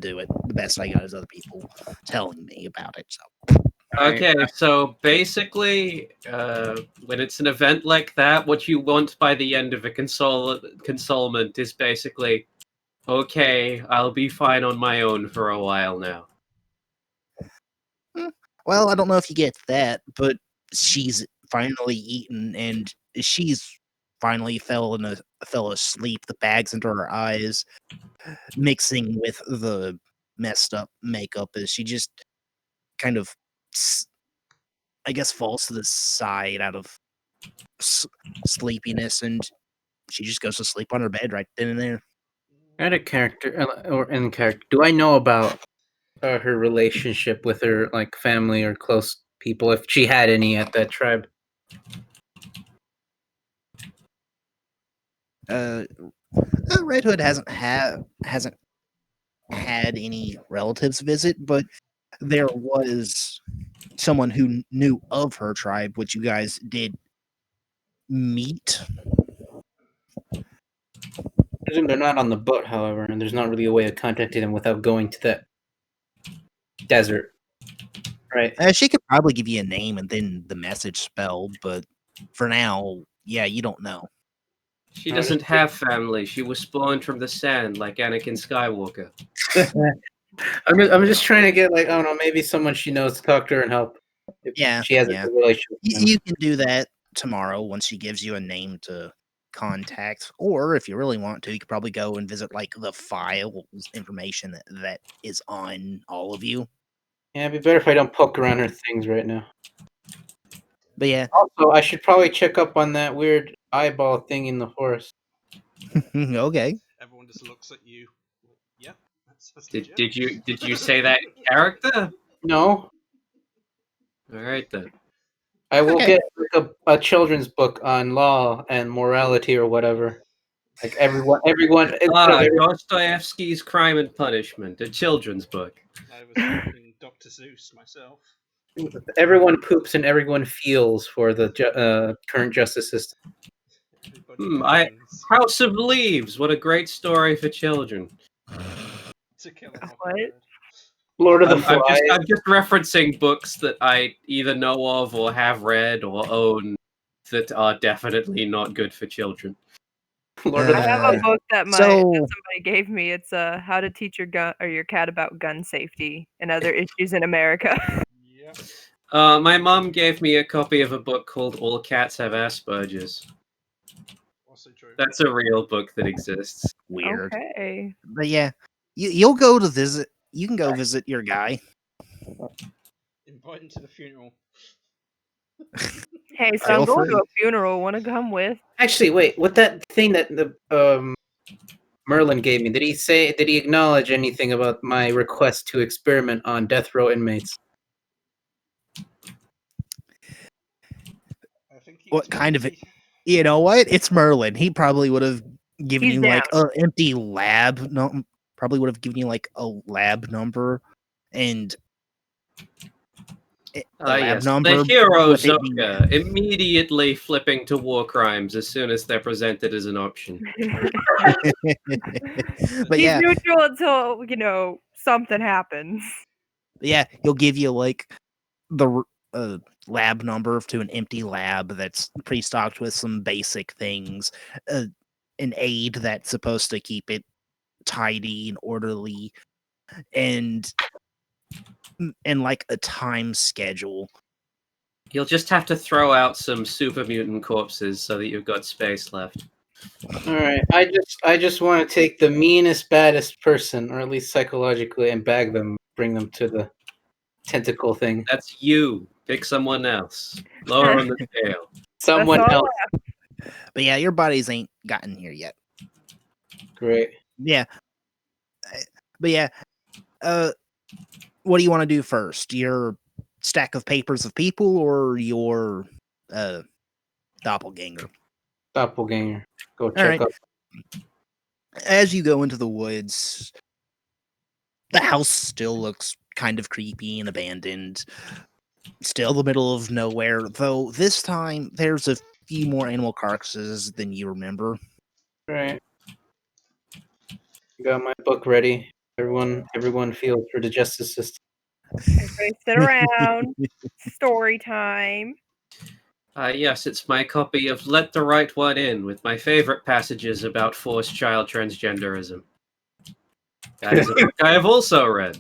do it. The best I got is other people telling me about it. So Okay, so basically, when it's an event like that, what you want by the end of a consolement is basically, okay, I'll be fine on my own for a while now. well, I don't know if you get that, but she's finally eaten, and she's finally fell asleep. The bags under her eyes, mixing with the messed up makeup, as she just kind of, I guess, falls to the side out of sleepiness, and she just goes to sleep on her bed right then and there. Out of character, or in character, do I know about her relationship with her like family or close people, if she had any at that tribe? Red Hood hasn't had any relatives visit, but there was someone who knew of her tribe, which you guys did meet. They're not on the boat, however, and there's not really a way of contacting them without going to that desert, right? She could probably give you a name and then the message spelled, but for now, yeah, you don't know. She doesn't have family. She was spawned from the sand like Anakin Skywalker. I'm just trying to get, like, I don't know, maybe someone she knows to talk to her and help. If she has a relationship. You can do that tomorrow once she gives you a name to contact, or if you really want to, you could probably go and visit like the files information that is on all of you. Yeah, it'd be better if I don't poke around her things right now. But yeah. Also, I should probably check up on that weird eyeball thing in the forest. Okay. Everyone just looks at you. Yeah. Did you say that in character? No. All right then. I will get like a children's book on law and morality or whatever. Like everyone. Dostoevsky's Crime and Punishment, a children's book. I was thinking Dr. Seuss myself. Everyone poops and everyone feels for the current justice system. House of Leaves. What a great story for children. To kill what? Lord of the Flies. I'm just referencing books that I either know of or have read or own that are definitely not good for children. I have a book that somebody gave me. It's How to Teach Your Cat About Gun Safety and Other Issues in America. My mom gave me a copy of a book called All Cats Have Asperger's. Also true. That's a real book that exists. Weird. Okay. But yeah, you'll go to visit. You can go visit your guy. Invite him to the funeral. Hey, so I'm going to a funeral. Want to come with? Actually, wait. With that thing that the Merlin gave me, did he acknowledge anything about my request to experiment on death row inmates? What kind of it? You know what? It's Merlin. He probably would have given you like an empty lab. No, probably would have given you like a lab number and yes. The hero Zoka immediately flipping to war crimes as soon as they're presented as an option. But he's neutral until something happens. Yeah, he'll give you like the lab number to an empty lab that's pre-stocked with some basic things, an aid that's supposed to keep it tidy and orderly, and like a time schedule. You'll just have to throw out some super mutant corpses so that you've got space left. All right, I just want to take the meanest, baddest person, or at least psychologically, and bag them, bring them to the tentacle thing. That's you. Pick someone else. Lower on the scale. Someone else. But yeah, your bodies ain't gotten here yet. Great. Yeah. But yeah, what do you want to do first? Your stack of papers of people or your doppelganger? Doppelganger. Go check up. As you go into the woods, the house still looks kind of creepy and abandoned. Still the middle of nowhere, though this time there's a few more animal carcasses than you remember. Right. Got my book ready. Everyone feels for the justice system. Everybody sit around. Story time. Yes, it's my copy of Let the Right One In with my favorite passages about forced child transgenderism. That is a book I have also read.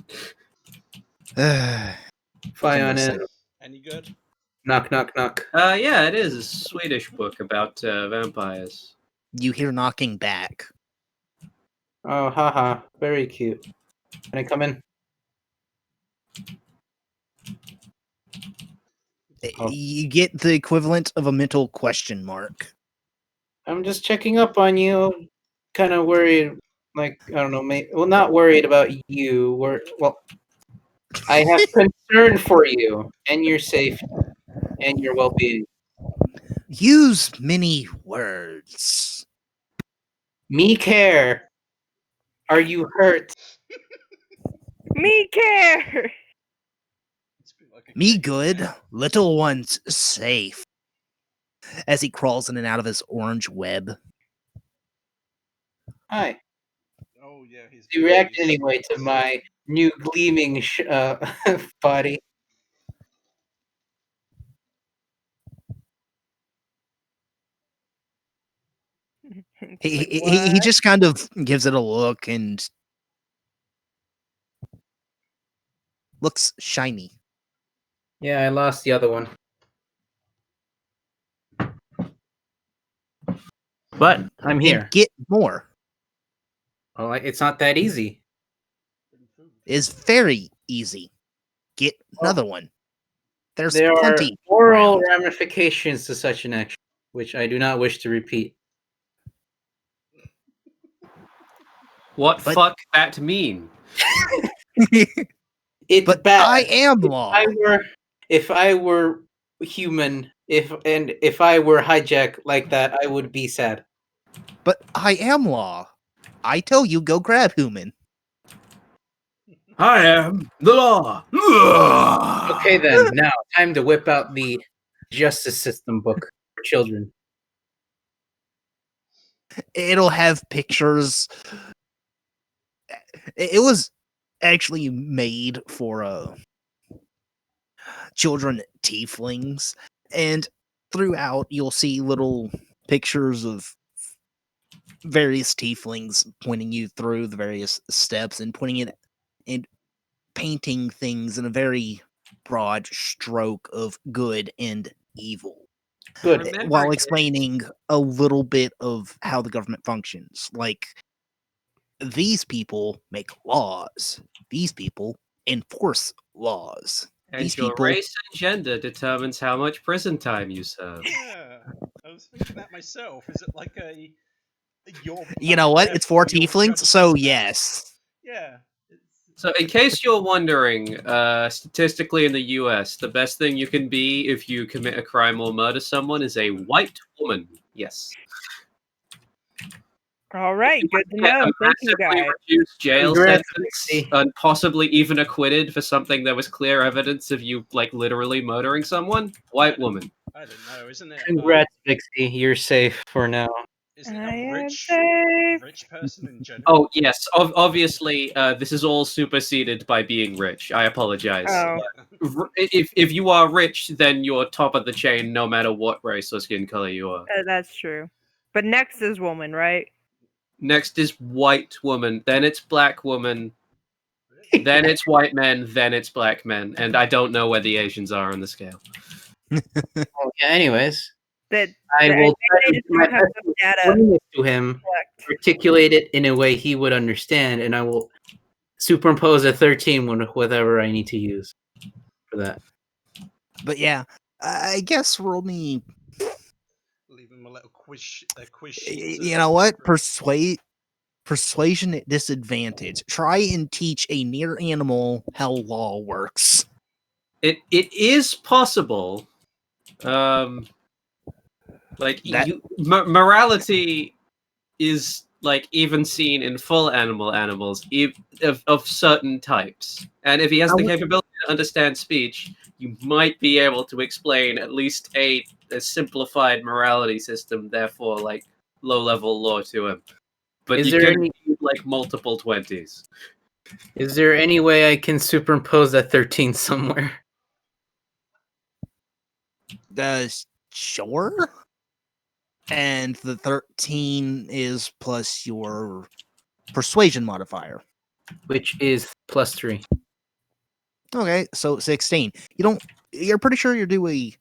Fly on Listen. in. Any good? Knock, knock, knock. Yeah, it is a Swedish book about vampires. You hear knocking back. Oh, haha. Very cute. Can I come in? Oh. You get the equivalent of a mental question mark. I'm just checking up on you. Kind of worried. Like, I don't know. Well, not worried about you. I have concern for you and your safety and your well-being. Use many words. Me care. Are you hurt? Me care. It's a bit like a Me cat. good, little one's safe. As he crawls in and out of his orange web. Hi. Oh yeah, he's. You react anyway to my new gleaming body. It's He, like, he what? just kind of gives it a look and looks shiny. Yeah, I lost the other one. But I'm here. And get more. Well, it's not that easy. Is very easy. Get another one. There's There are plenty. moral around. ramifications to such an action, which I do not wish to repeat. What But- fuck that mean? It's But bad. I am law. If I were human, if I were hijacked like that, I would be sad. But I am law. I tell you, go grab human. I am the law. Okay, then. Now, time to whip out the justice system book for children. It'll have pictures. It was actually made for children tieflings, and throughout you'll see little pictures of various tieflings pointing you through the various steps and pointing it and painting things in a very broad stroke of good and evil. Good. Remember, While explaining a little bit of how the government functions. Like, these people make laws. These people enforce laws. and these your people- race and gender determines how much prison time you serve. Yeah, I was thinking that myself. Is it like a your? You know what? It's for therefore your tieflings, judgment so stands? yes. Yeah. So, in case you're wondering, statistically in the US, the best thing you can be if you commit a crime or murder someone is a white woman. Yes. All right, good to Get know. a Thank you, massively guys. reduced jail Congrats, sentence Pixie. and possibly even acquitted for something that was clear evidence of you, like, literally murdering someone. White woman. I don't know, isn't it? Congrats, Pixie. You're safe for now. Isn't I a am rich safe. person in general? Oh, yes. Obviously, this is all superseded by being rich. I apologize. Oh. If you are rich, then you're top of the chain no matter what race or skin color you are. That's true. But next is woman, right? Next is white woman, then it's black woman, then it's white men, then it's black men, and I don't know where the Asians are on the scale. Well, yeah, anyways, That I will try they to just do my don't have best some to data. explain it to him, collect. articulate it in a way he would understand, and I will superimpose a 13 with whatever I need to use for that. But yeah, I guess roll me. Leave him a little quiz sheet. You know what? Persuasion at disadvantage. Try and teach a near animal how law works. It is possible. Like That- morality is like even seen in full animals of certain types, and if he has the capability to understand speech, you might be able to explain at least a simplified morality system, therefore like low level law to him. But Is you're there gonna any- need like multiple 20s. Is there any way I can superimpose that 13 somewhere? Sure. And the 13 is plus your persuasion modifier. Which is +3. Okay, so 16. You're pretty sure you do a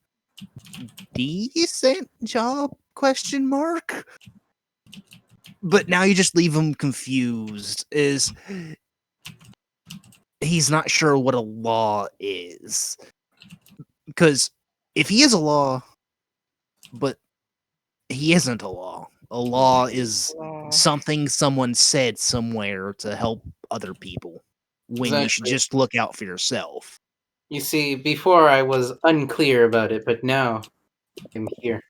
decent job, question mark? But now you just leave him confused, he's not sure what a law is. Because if he is a law, but he isn't a law is something someone said somewhere to help other people, when you should Exactly. just look out for yourself. You see, before I was unclear about it, but now I'm here.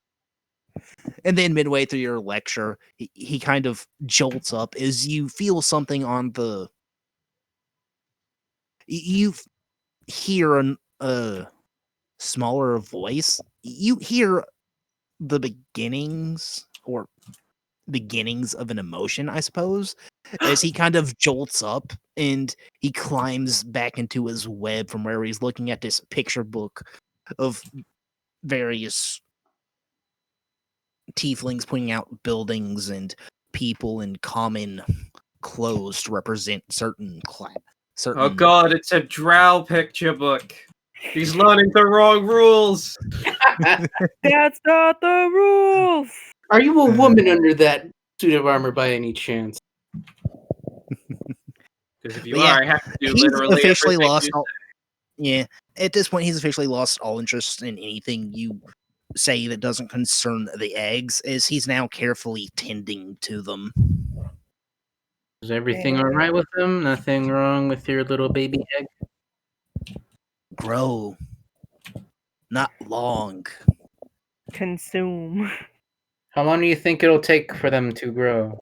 And then midway through your lecture, he kind of jolts up as you feel something on the... You hear a smaller voice. You hear the beginnings of an emotion, I suppose, as he kind of jolts up and he climbs back into his web from where he's looking at this picture book of various tieflings pointing out buildings and people in common clothes to represent certain Oh god, it's a drow picture book. He's learning the wrong rules. That's not the rules. Are you a woman under that suit of armor by any chance? Because if you But yeah, are, I have to do he's literally officially everything lost you all... Yeah, at this point, he's officially lost all interest in anything you say that doesn't concern the eggs, as he's now carefully tending to them. Is everything all right with them? Nothing wrong with your little baby egg? Grow. Not long. Consume. How long do you think it'll take for them to grow?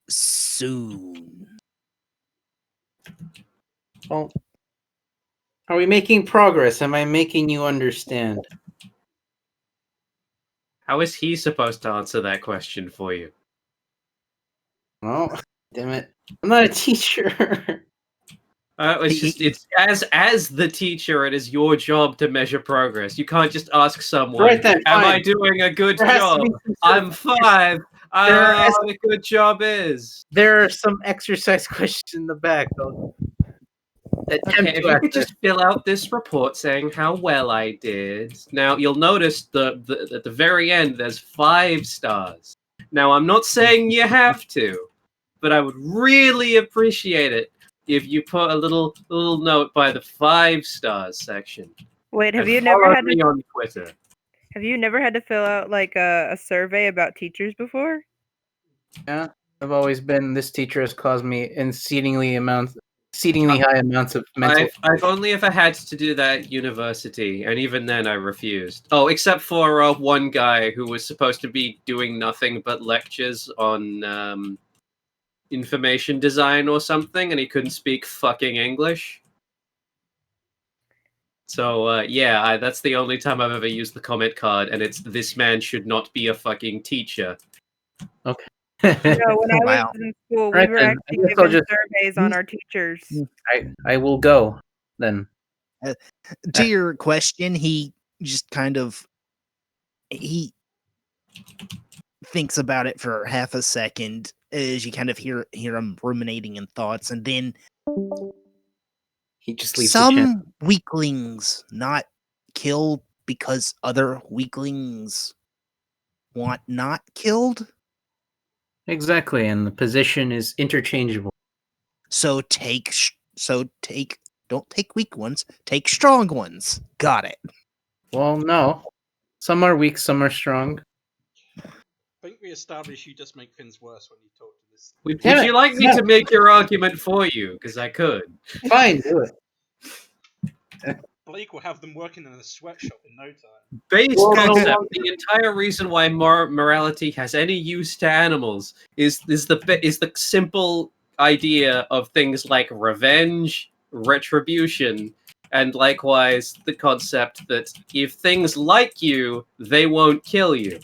Soon. Well, are we making progress? Am I making you understand? How is he supposed to answer that question for you? Well, damn it. I'm not a teacher. It's as the teacher, it is your job to measure progress. You can't just ask someone, Right then, am I fine. doing a good There has to job? be some I'm 5. I There don't know has- what a good job is. There are some exercise questions in the back. I'll attempt Okay, if to you answer. could just fill out this report saying how well I did. Now, you'll notice at the very end, there's 5 stars. Now, I'm not saying you have to, but I would really appreciate it if you put a little note by the 5 stars section. Wait, have And you never follow had me to on Twitter? have you never had to fill out like a survey about teachers before? Yeah, I've always been. This teacher has caused me exceedingly high amounts of mental. I've only ever had to do that at university, and even then I refused. Oh, except for one guy who was supposed to be doing nothing but lectures on information design or something, and he couldn't speak fucking English. So yeah, that's the only time I've ever used the comment card, and it's this man should not be a fucking teacher. Okay. No, when I Wow. was in school, we Right were then, I actually guess I'll given just- surveys on our teachers. I will go then. To your question, he just kind of... He thinks about it for half a second as you kind of hear him ruminating in thoughts, and then He just leaves the chat. some weaklings not killed because other weaklings want not killed. Exactly, and the position is interchangeable. So don't take weak ones, take strong ones. Got it. Well, no. Some are weak, some are strong. I think we established you just make things worse when you talk to this. Would Damn you it, like me no. to make your argument for you? Because I could. Fine, do it. Blake will have them working in a sweatshop in no time. Base Well, concept. The entire reason why morality has any use to animals is the simple idea of things like revenge, retribution, and likewise the concept that if things like you, they won't kill you.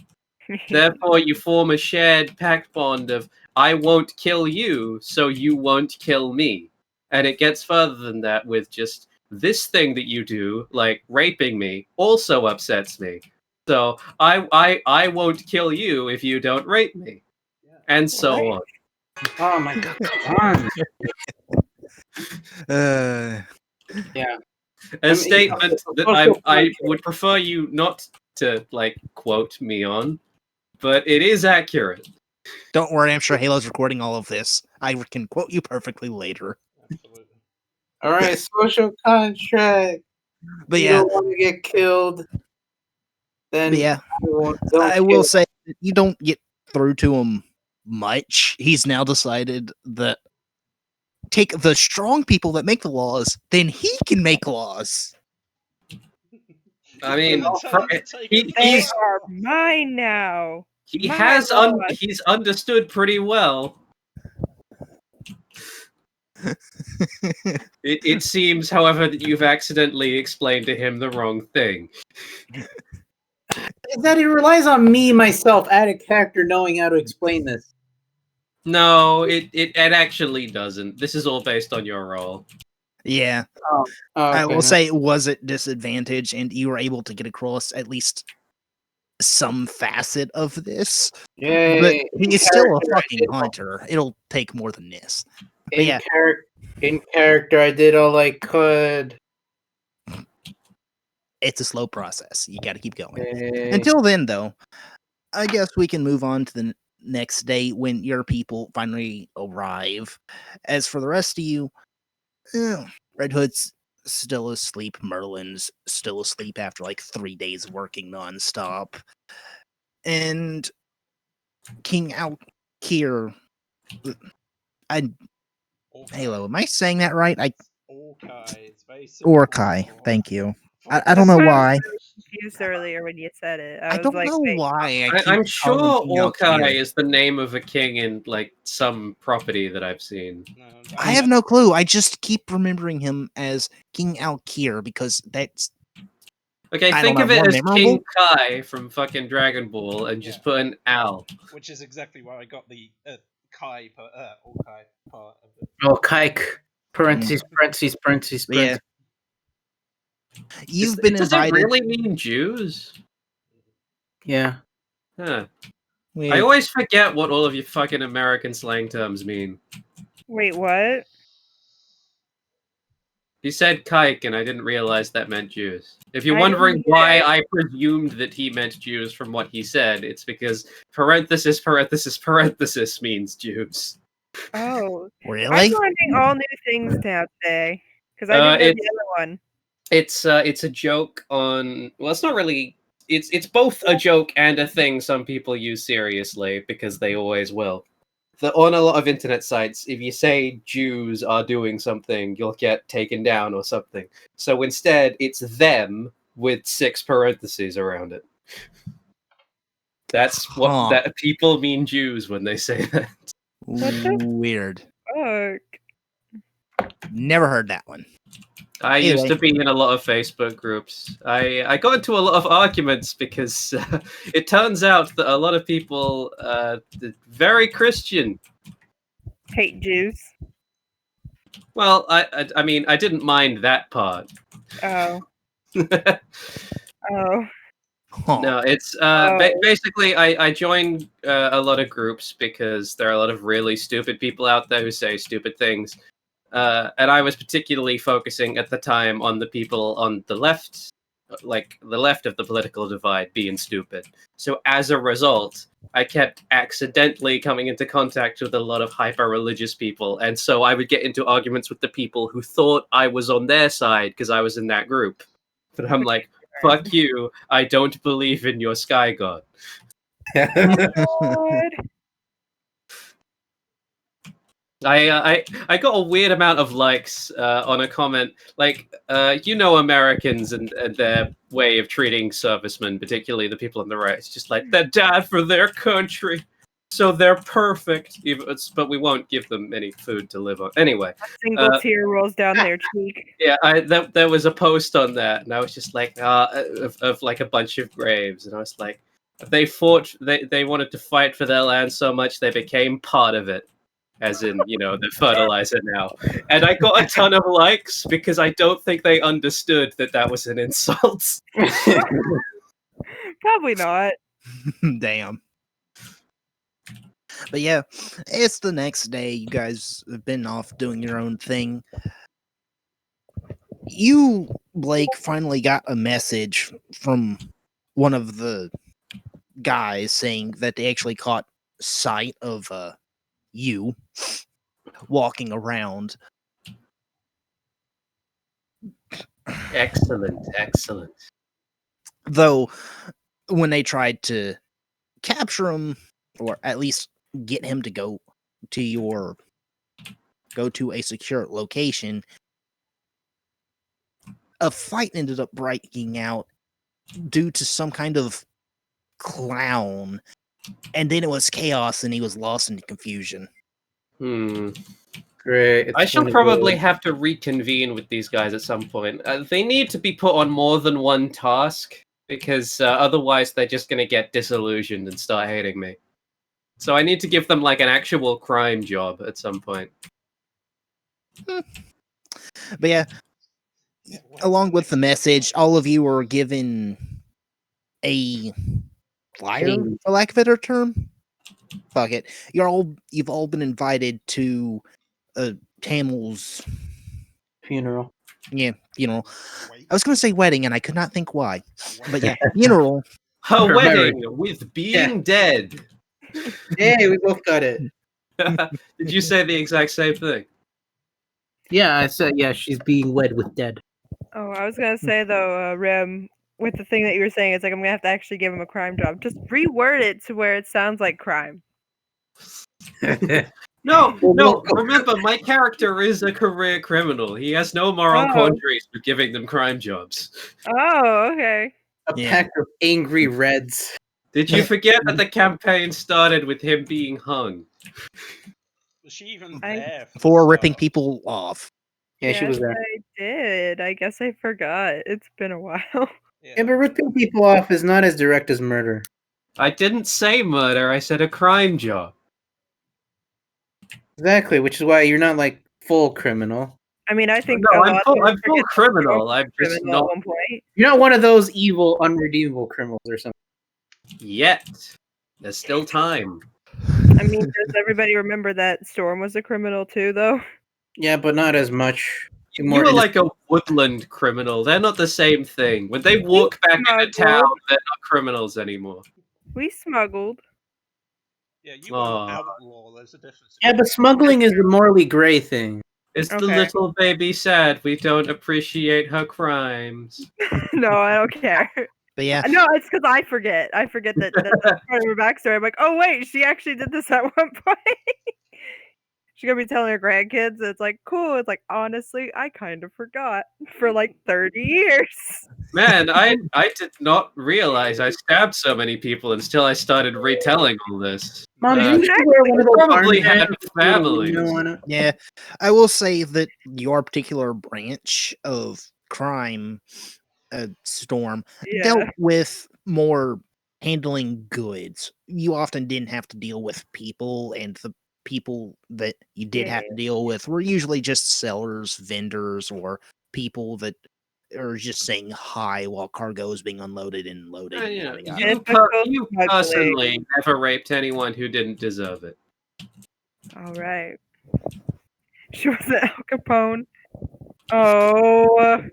Therefore, you form a shared pact bond of I won't kill you, so you won't kill me. And it gets further than that with just this thing that you do, like raping me, also upsets me. So I won't kill you if you don't rape me, and so What? on. Oh my god, come on. Yeah. A I mean, statement that social I contract. would prefer you not to like quote me on, but it is accurate. Don't worry, I'm sure Halo's recording all of this. I can quote you perfectly later. Absolutely. All right, social contract. But You yeah, don't want to get killed. Then but yeah, don't I kill. will say that you don't get through to him much. He's now decided that take the strong people that make the laws, then he can make laws. I mean, Tell him to take it. They he's are mine now. he My has laws. he's understood pretty well. It seems, however, that you've accidentally explained to him the wrong thing. That it relies on me, myself, add a character knowing how to explain this. No, it actually doesn't. This is all based on your role. Yeah, Oh, I okay. will say it was at disadvantage, and you were able to get across at least some facet of this. But Yay. he's still a character, I fucking did all- hunter. It'll take more than this. But yeah, In character, I did all I could. it's a slow process. You got to keep going. Yay. Until then, though, I guess we can move on to the next day when your people finally arrive. As for the rest of you, Red Hood's still asleep. Merlin's still asleep after like 3 days working nonstop. And King Alkir, Halo, am I saying that right? Orkai. It's very simple. Orkai, thank you. I don't know That's why. I was confused earlier when you said it. I was don't like, know wait, why. I'm keep sure calling him King Orkai Alkir. is the name of a king in like some property that I've seen. No, I have no clue. I just keep remembering him as King Alkir because that's Okay, I think don't of know, it more as memorable? King Kai from fucking Dragon Ball and just Yeah. put an Al. Which is exactly where I got the Kai Orkai part of it. Oh, kike. Parentheses, parentheses, parentheses, But yeah. parentheses. You've been Does invited. it really mean Jews? Yeah. Huh. Weird. I always forget what all of your fucking American slang terms mean. wait, what? He said kike, and I didn't realize that meant Jews. If you're I didn't wondering either. why I presumed that he meant Jews from what he said, it's because parenthesis, parenthesis, parenthesis means Jews. Oh, I'm Really? learning all new things now today because I didn't know it's- the other one. It's a joke on. Well, it's not really. It's both a joke and a thing some people use seriously because they always will. On a lot of internet sites, if you say Jews are doing something, you'll get taken down or something. So instead, it's them with 6 parentheses around it. That's what Huh. that people mean Jews when they say that. What the Weird. fuck? Never heard that one. I used to Anyway. be in a lot of Facebook groups. I got into a lot of arguments because it turns out that a lot of people very Christian. Hate Jews. Well, I mean, I didn't mind that part. Oh, No, oh. Huh. it's basically I joined a lot of groups because there are a lot of really stupid people out there who say stupid things. And I was particularly focusing at the time on the people on the left, like the left of the political divide, being stupid. So as a result, I kept accidentally coming into contact with a lot of hyper-religious people, and so I would get into arguments with the people who thought I was on their side because I was in that group. But I'm like, fuck you, I don't believe in your sky god. God. I got a weird amount of likes on a comment, like Americans and their way of treating servicemen, particularly the people on the right. It's just like they died for their country, so they're perfect. But we won't give them any food to live on. Anyway, A single tear rolls down their cheek. yeah, there was a post on that, and I was just like, of like a bunch of graves, and I was like, they fought. They wanted to fight for their land so much they became part of it, as in the fertilizer now. And I got a ton of likes because I don't think they understood that was an insult. Probably not. Damn. But yeah, it's the next day. You guys have been off doing your own thing. You, Blake, finally got a message from one of the guys saying that they actually caught sight of you walking around. Excellent. Though, when they tried to capture him, or at least get him to go to a secure location, a fight ended up breaking out due to some kind of clown, and then it was chaos and he was lost in confusion. Great. I shall probably have to reconvene with these guys at some point. They need to be put on more than one task, because otherwise they're just going to get disillusioned and start hating me. So I need to give them like an actual crime job at some point. But yeah, along with the message, all of you were given a flyer, for lack of a better term. Fuck it. You've all been invited to Tamel's funeral. Yeah, funeral. I was going to say wedding, and I could not think why. But yeah, funeral. Her wedding with being dead. Hey, we both got it. Did you say the exact same thing? Yeah, I said, yeah, she's being wed with dead. Oh, I was gonna say though, Rem, with the thing that you were saying, it's like I'm gonna have to actually give him a crime job. Just reword it to where it sounds like crime. No. Remember, my character is a career criminal. He has no moral quandaries for giving them crime jobs. Oh, okay. A pack of angry reds. Did you forget that the campaign started with him being hung? Was she even there? For ripping people off. Yeah, she was there. I did. I guess I forgot. It's been a while. Yeah, but ripping people off is not as direct as murder. I didn't say murder. I said a crime job. Exactly, which is why you're not like full criminal. I mean, I think no, I'm full criminal. I'm just not. At one point. You're not one of those evil, unredeemable criminals or something. Yet, there's still time. I mean, does everybody remember that Storm was a criminal too, though? Yeah, but not as much. You were like a woodland criminal. They're not the same thing. When they walk back into town, they're not criminals anymore. We smuggled. Yeah, you were an outlaw. There's a difference. Yeah, but smuggling is the morally gray thing. Is the little baby sad we don't appreciate her crimes? No, I don't care. But yeah. No, it's because I forget. I forget that that's part of her backstory. I'm like, oh wait, she actually did this at one point. She's gonna be telling her grandkids. It's like, cool. It's like, honestly, I kind of forgot for like 30 years. Man, I did not realize I stabbed so many people until I started retelling all this. Mom, you probably had families. Yeah, I will say that your particular branch of crime, Storm, dealt with more handling goods. You often didn't have to deal with people, and the people that you did have to deal with were usually just sellers, vendors, or people that are just saying hi while cargo is being unloaded and loaded. You personally never raped anyone who didn't deserve it. All right. She was Al Capone. Oh.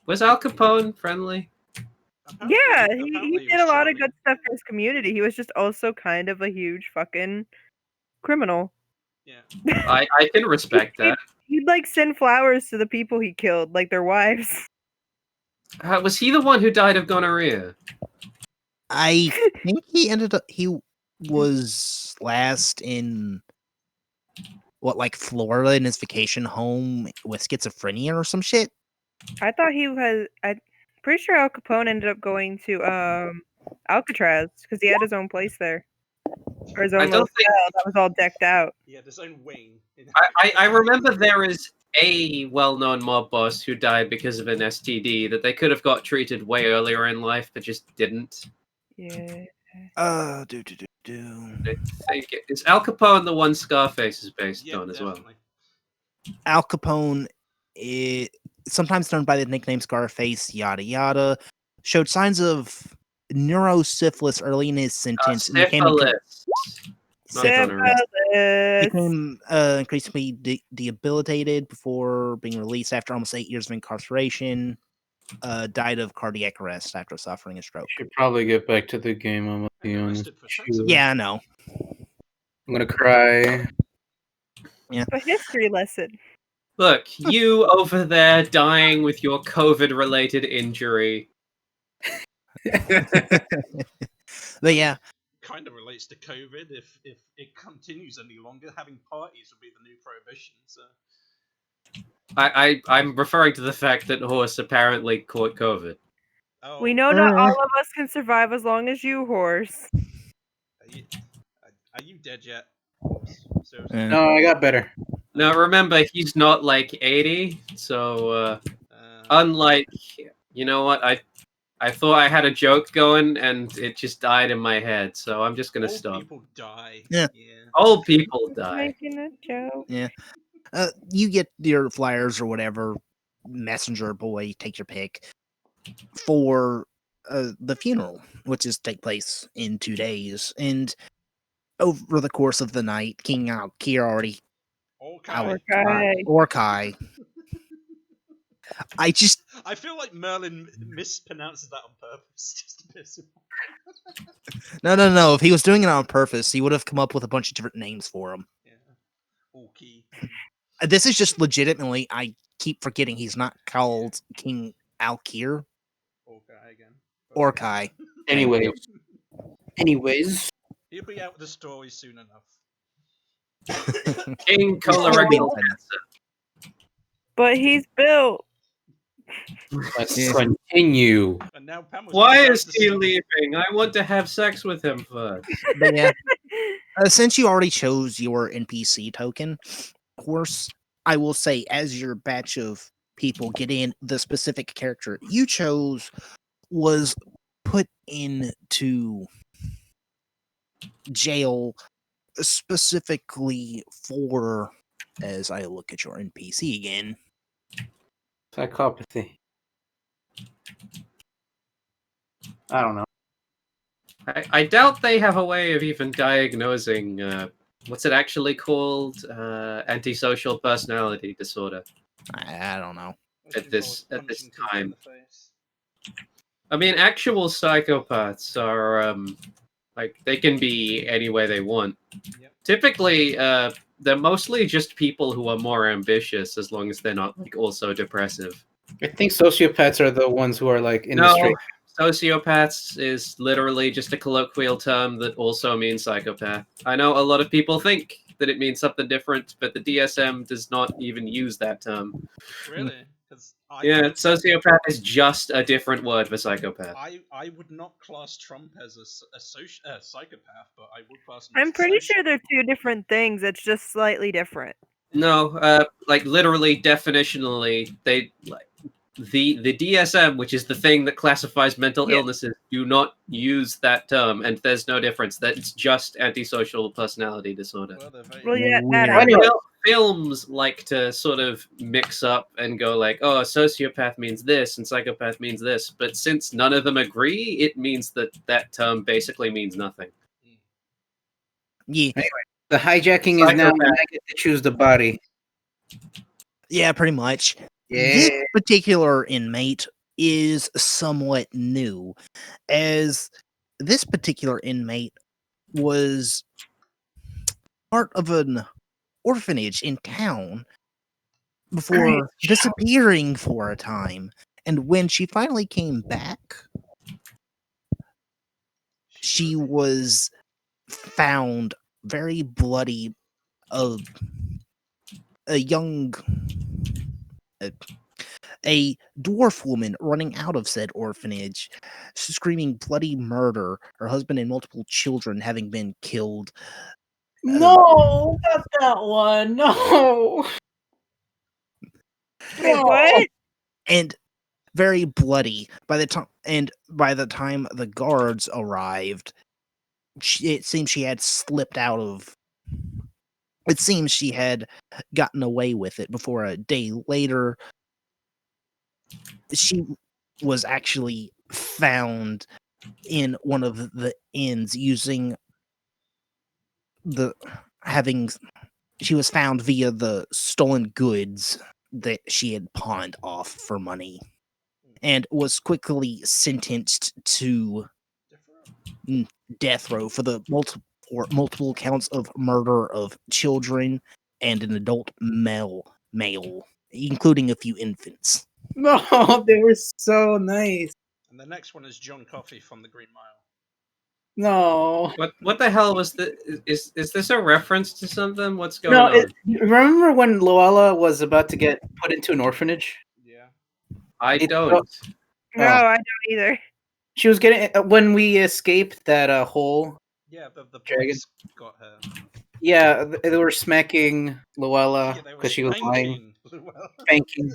Was Al Capone friendly? Yeah, he did a lot of good stuff for his community. He was just also kind of a huge fucking criminal. Yeah. I can respect that. He'd like send flowers to the people he killed, like their wives. Was he the one who died of gonorrhea? I think he was last in like Florida in his vacation home with schizophrenia or some shit. I thought I'm pretty sure Al Capone ended up going to Alcatraz because he had his own place there. Or his own little cell that was all decked out. Yeah, his own wing. I remember there is a well-known mob boss who died because of an STD that they could have got treated way earlier in life, but just didn't. Yeah. Do. I think is Al Capone the one Scarface is based Yeah, on as well. definitely. Al Capone, sometimes known by the nickname Scarface, yada yada, showed signs of neurosyphilis early in his sentence and became Syphilis. Not gonorrhea. Syphilis. became increasingly debilitated before being released after almost 8 years of incarceration. Died of cardiac arrest after suffering a stroke. Should probably get back to the game. I'm gonna be And honest. arrested for sex Shoot. Yeah, I know. I'm gonna cry. A history lesson. Look, you over there dying with your COVID-related injury. But yeah, kind of relates to COVID. If it continues any longer, having parties would be the new prohibition. So I'm referring to the fact that Horse apparently caught COVID. oh, We know not all of us can survive as long as you, Horse. Are you dead yet? Horse? Seriously? Yeah. No, I got better. Now remember, he's not like 80, so unlike, you know what, I thought I had a joke going and it just died in my head, so I'm just gonna old stop. people die. Yeah. Old people die. Making a joke. Yeah. You get your flyers or whatever, messenger boy, take your pick, for the funeral, which is take place in 2 days. And over the course of the night, King Alkir already Okay. Orkai. I just I feel like Merlin mispronounces that on purpose just to piss him off. no. If he was doing it on purpose, he would have come up with a bunch of different names for him. Yeah. Okay. This is just legitimately, I keep forgetting he's not called King Alkir. Okay again. Orkai. Anyways, He'll be out with the story soon enough. King colorectal cancer. But he's built. let's Yeah. continue. And now Pam was Why about is to he say- leaving? I want to have sex with him first. But yeah, since you already chose your NPC token, of course, I will say as your batch of people get in, the specific character you chose was put into jail specifically for, as I look at your NPC again, Psychopathy. I don't know. I doubt they have a way of even diagnosing what's it actually called? Antisocial personality disorder. I don't know. What At you this- call at this punching people in time. the face. I mean, actual psychopaths are like they can be any way they want. Yep. Typically, they're mostly just people who are more ambitious, as long as they're not like also depressive. I think sociopaths are the ones who are like in the No, street. sociopaths is literally just a colloquial term that also means psychopath. I know a lot of people think that it means something different, but the DSM does not even use that term. Really? Because Yeah, sociopath is just a different word for psychopath. I would not class Trump as a psychopath, but I would class him. I'm as a pretty sure sociopath. they're two different things. It's just slightly different. No, like literally, definitionally, they like the DSM, which is the thing that classifies mental Yeah. illnesses, do not use that term, and there's no difference. That's just antisocial personality disorder. Well, they're very Well, yeah, Weird. that Anyway. Films like to sort of mix up and go like, oh, sociopath means this and psychopath means this, but since none of them agree, it means that that term basically means nothing. Yeah, The hijacking is now Psychopath. when I get to choose the body. yeah, pretty much. Yeah. This particular inmate is somewhat new, as this particular inmate was part of an orphanage in town before disappearing for a time. And when she finally came back, she was found very bloody of a young a dwarf woman running out of said orphanage, screaming bloody murder, her husband and multiple children having been killed. No, not that one. No. Wait, what? And very bloody. By the time the guards arrived, it seems she had slipped out of. It seems she had gotten away with it before a day later. She was actually found in one of the inns using she was found via the stolen goods that she had pawned off for money and was quickly sentenced to death row for the multiple counts of murder of children and an adult male, including a few infants. No, they were so nice. And the next one is John Coffey from the Green Mile. No. What the hell was the? Is this a reference to something? What's going No, on? remember when Luella was about to get put into an orphanage? Yeah. I it's don't. No, Oh. I don't either. She was getting when we escaped that hole. Yeah, the Dragon. boys got her. Yeah, they were smacking Luella Yeah, they were because she was lying, spanking Luella. spanking.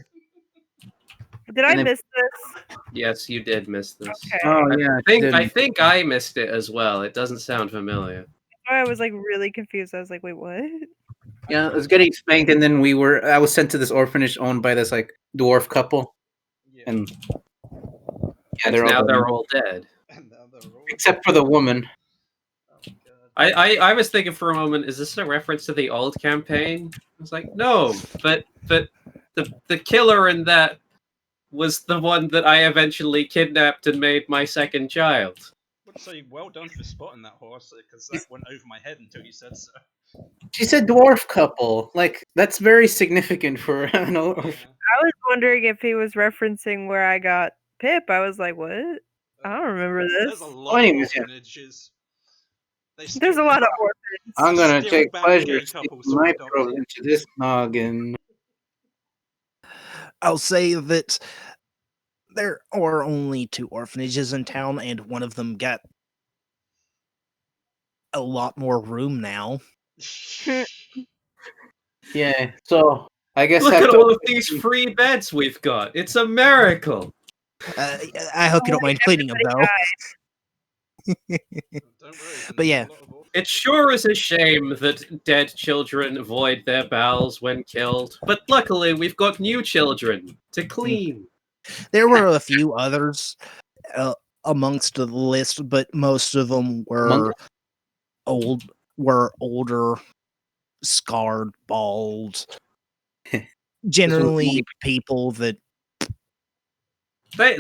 Did I And then- miss this? Yes, you did miss this. Okay. Oh yeah, I think I missed it as well. It doesn't sound familiar. I was like really confused. I was like, wait, what? yeah, I was getting spanked, and then I was sent to this orphanage owned by this like dwarf couple, Yeah. and And they're now all they're all dead. And now they're all except for the woman. Oh, God. I was thinking for a moment, is this a reference to the old campaign? I was like, no, but the killer in that was the one that I eventually kidnapped and made my second child. I would say well done for spotting that horse, because that went over my head until you said so. She said dwarf couple. Like that's very significant for an Yeah. I was wondering if he was referencing where I got Pip. I was like, what? I don't remember There's this. a lot of Anyways, yeah. orphanages. They There's a still- lot of orphans. I'm gonna Still take bad pleasure gay sticking couples my are adopted. probe into this noggin. I'll say that there are only 2 orphanages in town, and one of them got a lot more room now. Yeah, so I guess Look I have at to- all of these free beds we've got. It's a miracle. I hope you don't mind cleaning them, though. Don't worry, But yeah. a lot of It sure is a shame that dead children void their bowels when killed, but luckily we've got new children to clean. There were a few others amongst the list, but most of them were older, scarred, bald. Generally, people that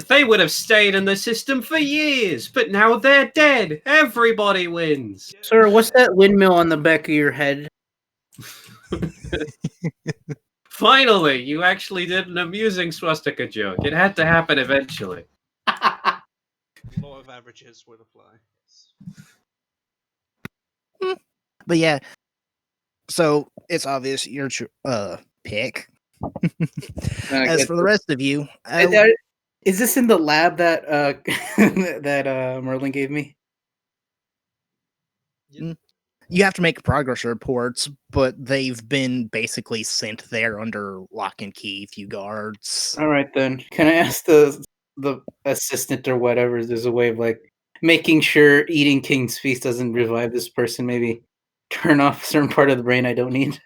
They would have stayed in the system for years, but now they're dead. Everybody wins. Sir, what's that windmill on the back of your head? Finally, you actually did an amusing swastika joke. It had to happen eventually. A lot of averages would apply. But yeah, so it's obvious your pick. As for the rest of you, Is this in the lab that that Merlin gave me? you have to make progress reports, but they've been basically sent there under lock and key. Few guards. All right then. Can I ask the assistant or whatever? If there's a way of like making sure eating King's Feast doesn't revive this person. Maybe turn off a certain part of the brain I don't need.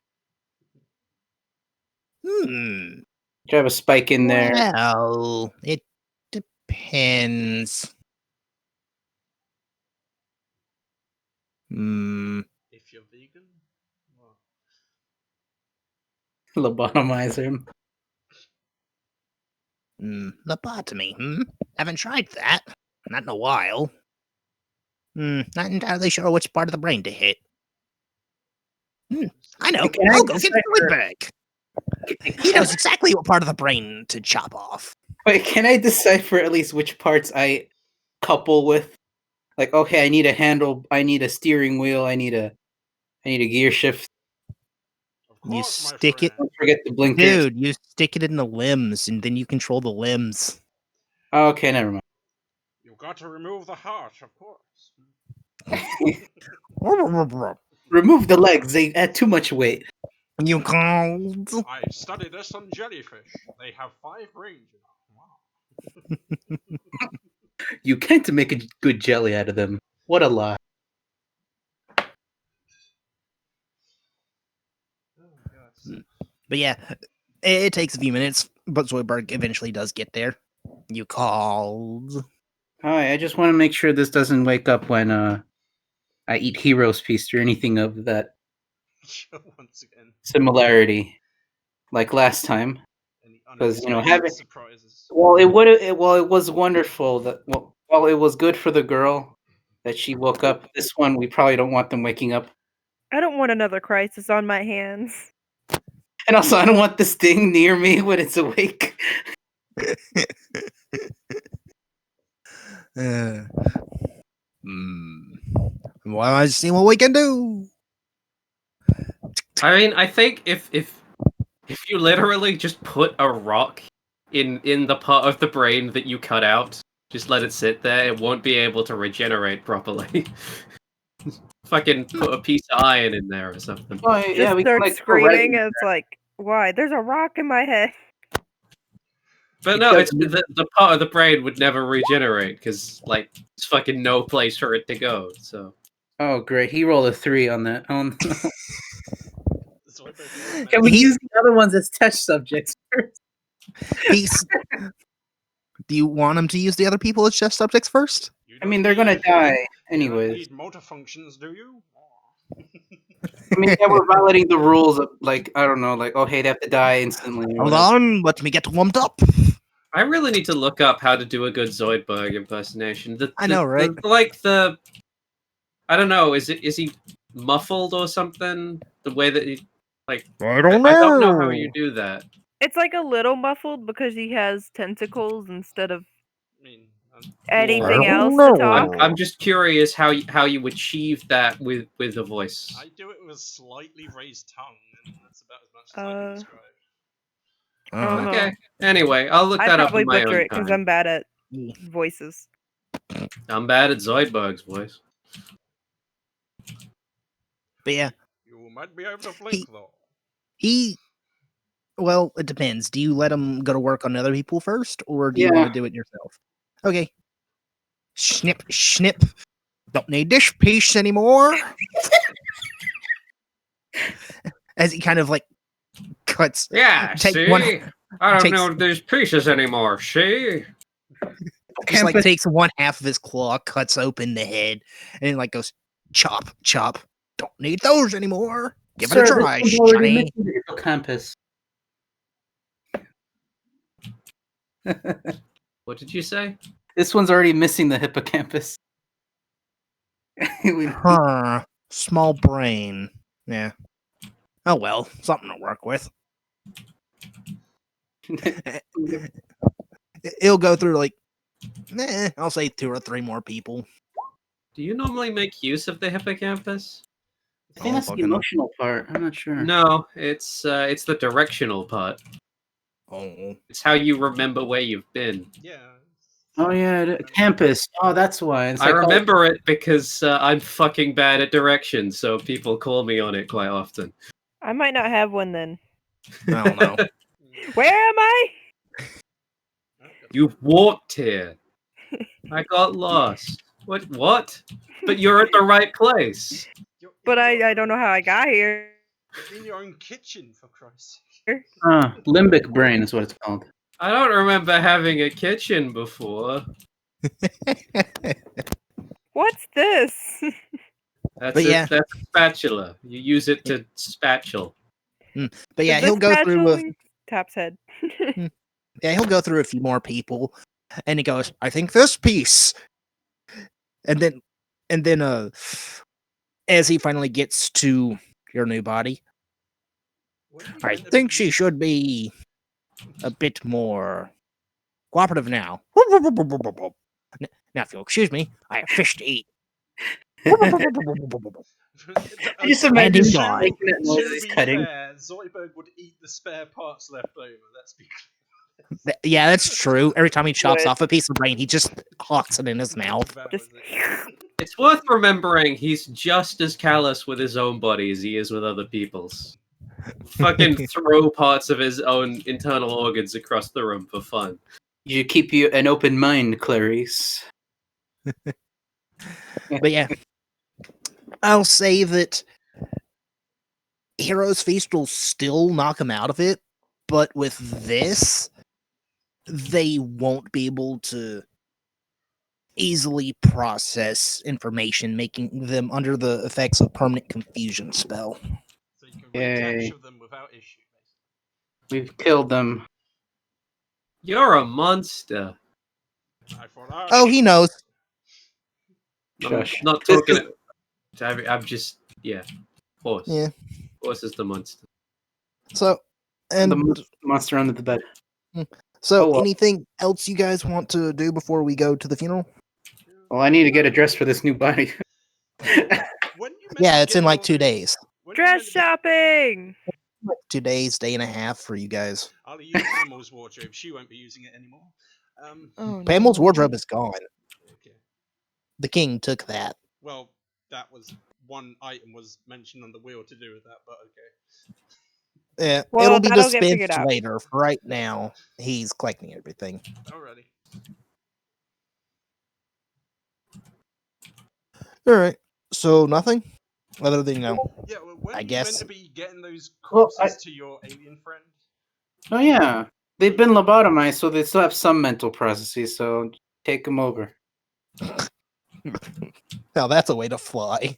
Hmm. Do I have a spike in there? Well, it depends. Hmm. If you're vegan, well, Lobotomize him. Lobotomy. Haven't tried that. Not in a while. Not entirely sure which part of the brain to hit. I know. Can I I'll go get decipher- Zoidberg. He knows exactly what part of the brain to chop off. Wait, can I decipher at least which parts I couple with? Like, okay, I need a handle, I need a steering wheel, I need a gear shift. of You course, my stick it- friend. Don't forget the blinkers. Dude, you stick it in the limbs, and then you control the limbs. Okay, never mind. You've got to remove the heart, of course. Remove the legs; they add too much weight. You called. I studied this on jellyfish. They have 5 brains. Wow. You can't make a good jelly out of them. What a lie. Oh my god. But yeah, it takes a few minutes, but Zoidberg eventually does get there. You called. Hi, I just want to make sure this doesn't wake up when I eat Hero's Feast or anything of that Once again, similarity, like last time. any 'Cause, you know, unexpected having- surprises. Well, it was wonderful that while it was good for the girl that she woke up. This one, we probably don't want them waking up, I don't want another crisis on my hands. and also I don't want this thing near me when it's awake. Well, I see what we can do. I mean, I think if you literally just put a rock in the part of the brain that you cut out, just let it sit there, it won't be able to regenerate properly. Fucking put a piece of iron in there or something. Oh, Just yeah, we can, start like, screaming. correct- And it's like, why? There's a rock in my head. But no, it's Because- the part of the brain would never regenerate because like there's fucking no place for it to go. So Oh, great! He rolled a 3 on that. Zoidberg Can we He- use the other ones as test subjects? Peace. Do you want him to use the other people as test subjects first? I mean, they're gonna die You don't anyways. need motor functions, do you? I mean, yeah, we're violating the rules of, like, I don't know, like, oh, hey, they have to die instantly. or Hold whatever. on, let me get warmed up. I really need to look up how to do a good Zoidberg impersonation. I know, right? I don't know. Is he muffled or something? The way that he I I don't know how you do that. It's like a little muffled because he has tentacles instead of I mean, anything I else don't to know. talk. I'm just curious how you achieve that with a voice. I do it with a slightly raised tongue, and that's about as much as I can describe. Uh-huh. Okay. Anyway, I'll look I that up probably in my butcher own it because time. I'm bad at Yeah. voices. I'm bad at Zoidberg's voice. But yeah, You might be able to blink, though. well, it depends. Do you let him go to work on other people first, or do you Yeah. want to do it yourself? Okay. Snip, snip. Don't need this piece anymore. As he kind of like cuts. Yeah, Take see? one- I don't takes- know these pieces anymore, see? Just like takes one half of his claw, cuts open the head, and then like goes chop, chop. Don't need those anymore. Give it a Sir, try, this one's already Johnny. missing the hippocampus. What did you say? This one's already missing the hippocampus. We- Huh. Small brain. Yeah. Oh well, something to work with. It'll go through like, I'll say 2 or 3 more people. Do you normally make use of the hippocampus? I think that's the fucking- emotional part. I'm not sure. No, it's the directional part. Oh. It's how you remember where you've been. Yeah. Oh yeah, the campus. Oh, that's why. It's I like, oh, remember it because I'm fucking bad at directions, so people call me on it quite often. I might not have one then. I don't know. Where am I? You walked here. I got lost. What? But you're at the right place. But I don't know how I got here. You're in your own kitchen, for Christ's sake. limbic brain is what it's called. I don't remember having a kitchen before. What's this? That's But yeah. that's a spatula. You use it to spatula. But yeah, Is he'll this go through. spatuling? Tap's head. Yeah, he'll go through a few more people, and he goes, "I think this piece," and then as he finally gets to your new body, What are you I meant to think be- she should be a bit more cooperative now. Now, if you'll excuse me, I have fish to eat. I just And imagine he's him gone. making that noise To he's be cutting. fair, Zoidberg would eat the spare parts left over. Let's be Yeah, that's true. Every time he chops Would. off a piece of brain, he just hawks it in his clear. mouth. Devours Just it. It's worth remembering he's just as callous with his own body as he is with other people's. Fucking throw parts of his own internal organs across the room for fun. You keep you an open mind, Clarice. But yeah, I'll say that Heroes Feast will still knock him out of it, but with this, they won't be able to easily process information, making them under the effects of permanent confusion spell. So you can Yay. recapture them without issue. We've killed them. You're a monster. I thought, Oh, he knows. Shush. I'm not talking. I'm just Horse. Yeah. Horse is the monster. So, and The monster under the bed. so oh, well. anything else you guys want to do before we go to the funeral? Well, I need to get a dress for this new body. when you meant Yeah, to it's get in like all 2 this- days. when you Dress meant to- shopping. 2 days, day and a half for you guys. I'll use Pamel's wardrobe. She won't be using it anymore. Oh, Pamel's no. wardrobe is gone. Okay. The king took that. Well, that was one item was mentioned on the wheel to do with that, but okay. Yeah, Well, it'll be that'll get figured dispensed out. later. For right now, he's collecting everything. Alrighty. All right. So nothing other than Yeah, well, when I you guess- meant to be getting those Well, corpses to your alien friend? Oh yeah, they've been lobotomized, so they still have some mental processes. So take them over. Now that's a way to fly.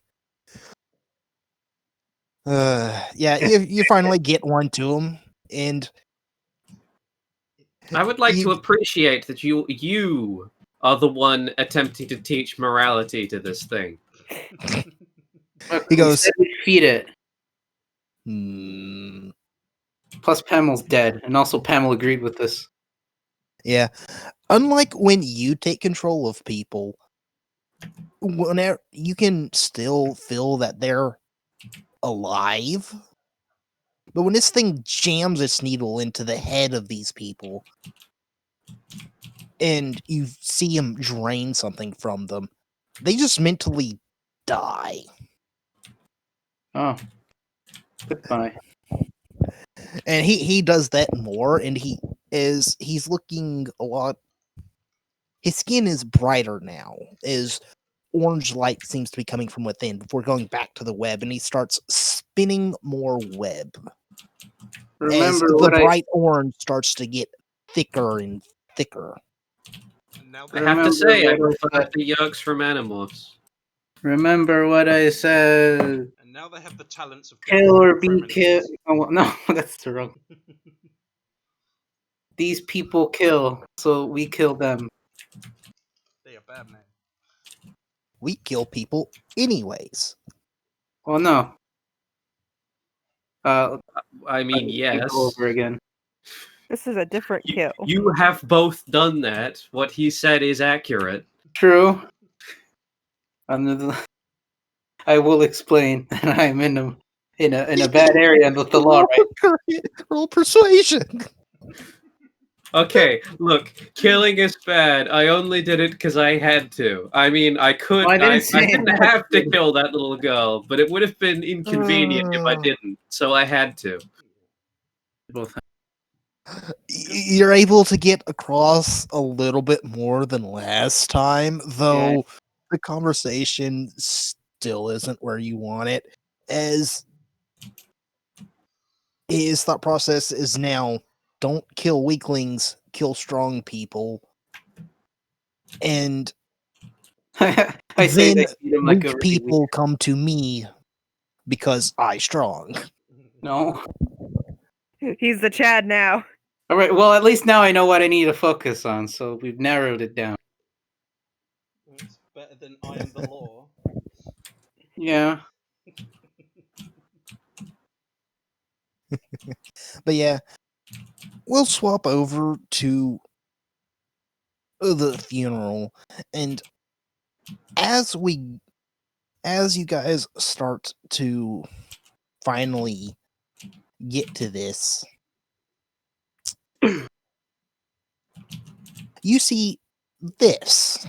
Yeah, you finally get one to him, and I would like to You- appreciate that you are the one attempting to teach morality to this thing. Look, He we goes- said we'd feed it. hmm, Plus, Pamel's dead, and also Pamela agreed with this. yeah. Unlike when you take control of people, whenever you can still feel that they're alive, but when this thing jams its needle into the head of these people, and you see him drain something from them, they just mentally die. Oh, goodbye. And he does that more, and he's looking a lot. His skin is brighter now, as orange light seems to be coming from within before going back to the web, and he starts spinning more web. Remember as the what bright orange starts to get thicker and thicker. And now I they have to Remember say, I what I prefer said. the yolks from Animorphs. Remember what I said. and now they have the talents of Kill or be criminals. killed. Oh, well, no, that's the wrong. These people kill, so we kill them. They are bad men. We kill people anyways. Well, no. I mean, yes. Go over again. This is a different kill. You have both done that. What he said is accurate. True. I will explain that I'm in a bad area with the law, right? Roll persuasion. Okay, look, killing is bad. I only did it because I had to. I mean, I could. Well, I didn't I say didn't that. have to kill that little girl, but it would have been inconvenient if I didn't. So I had to. Both. You're able to get across a little bit more than last time, though the conversation still isn't where you want it, as his thought process is now don't kill weaklings, kill strong people. And I say then they feed him like a weak really people come to me because I strong. No. He's the Chad now. All right. Well, at least now I know what I need to focus on. So we've narrowed it down. It's better than I am the law. Yeah. But yeah, we'll swap over to the funeral, and as you guys start to finally get to this, you see this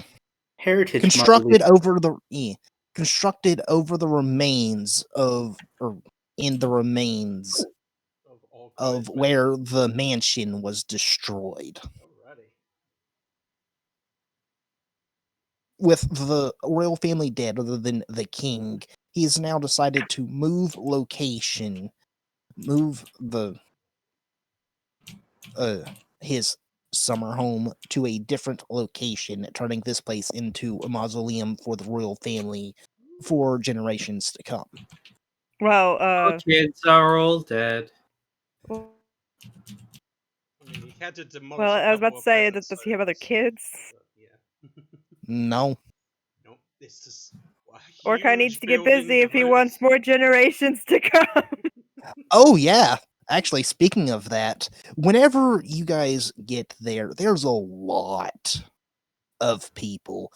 Heritage constructed Monthly. constructed over the remains of, or in the remains Of all of kinds, where the mansion was destroyed. Alrighty. with the royal family dead, other than the king, he has now decided to move location, move the his summer home to a different location, turning this place into a mausoleum for the royal family for generations to come. Well, Our kids are all dead. well, I mean, he had to demolish I a was about couple to of say, presents, does he have other so- kids? but yeah. No. Nope, this is a Orkai huge needs to get building busy if he devoted- wants more generations to come. Oh yeah. Actually, speaking of that, whenever you guys get there, there's a lot of people.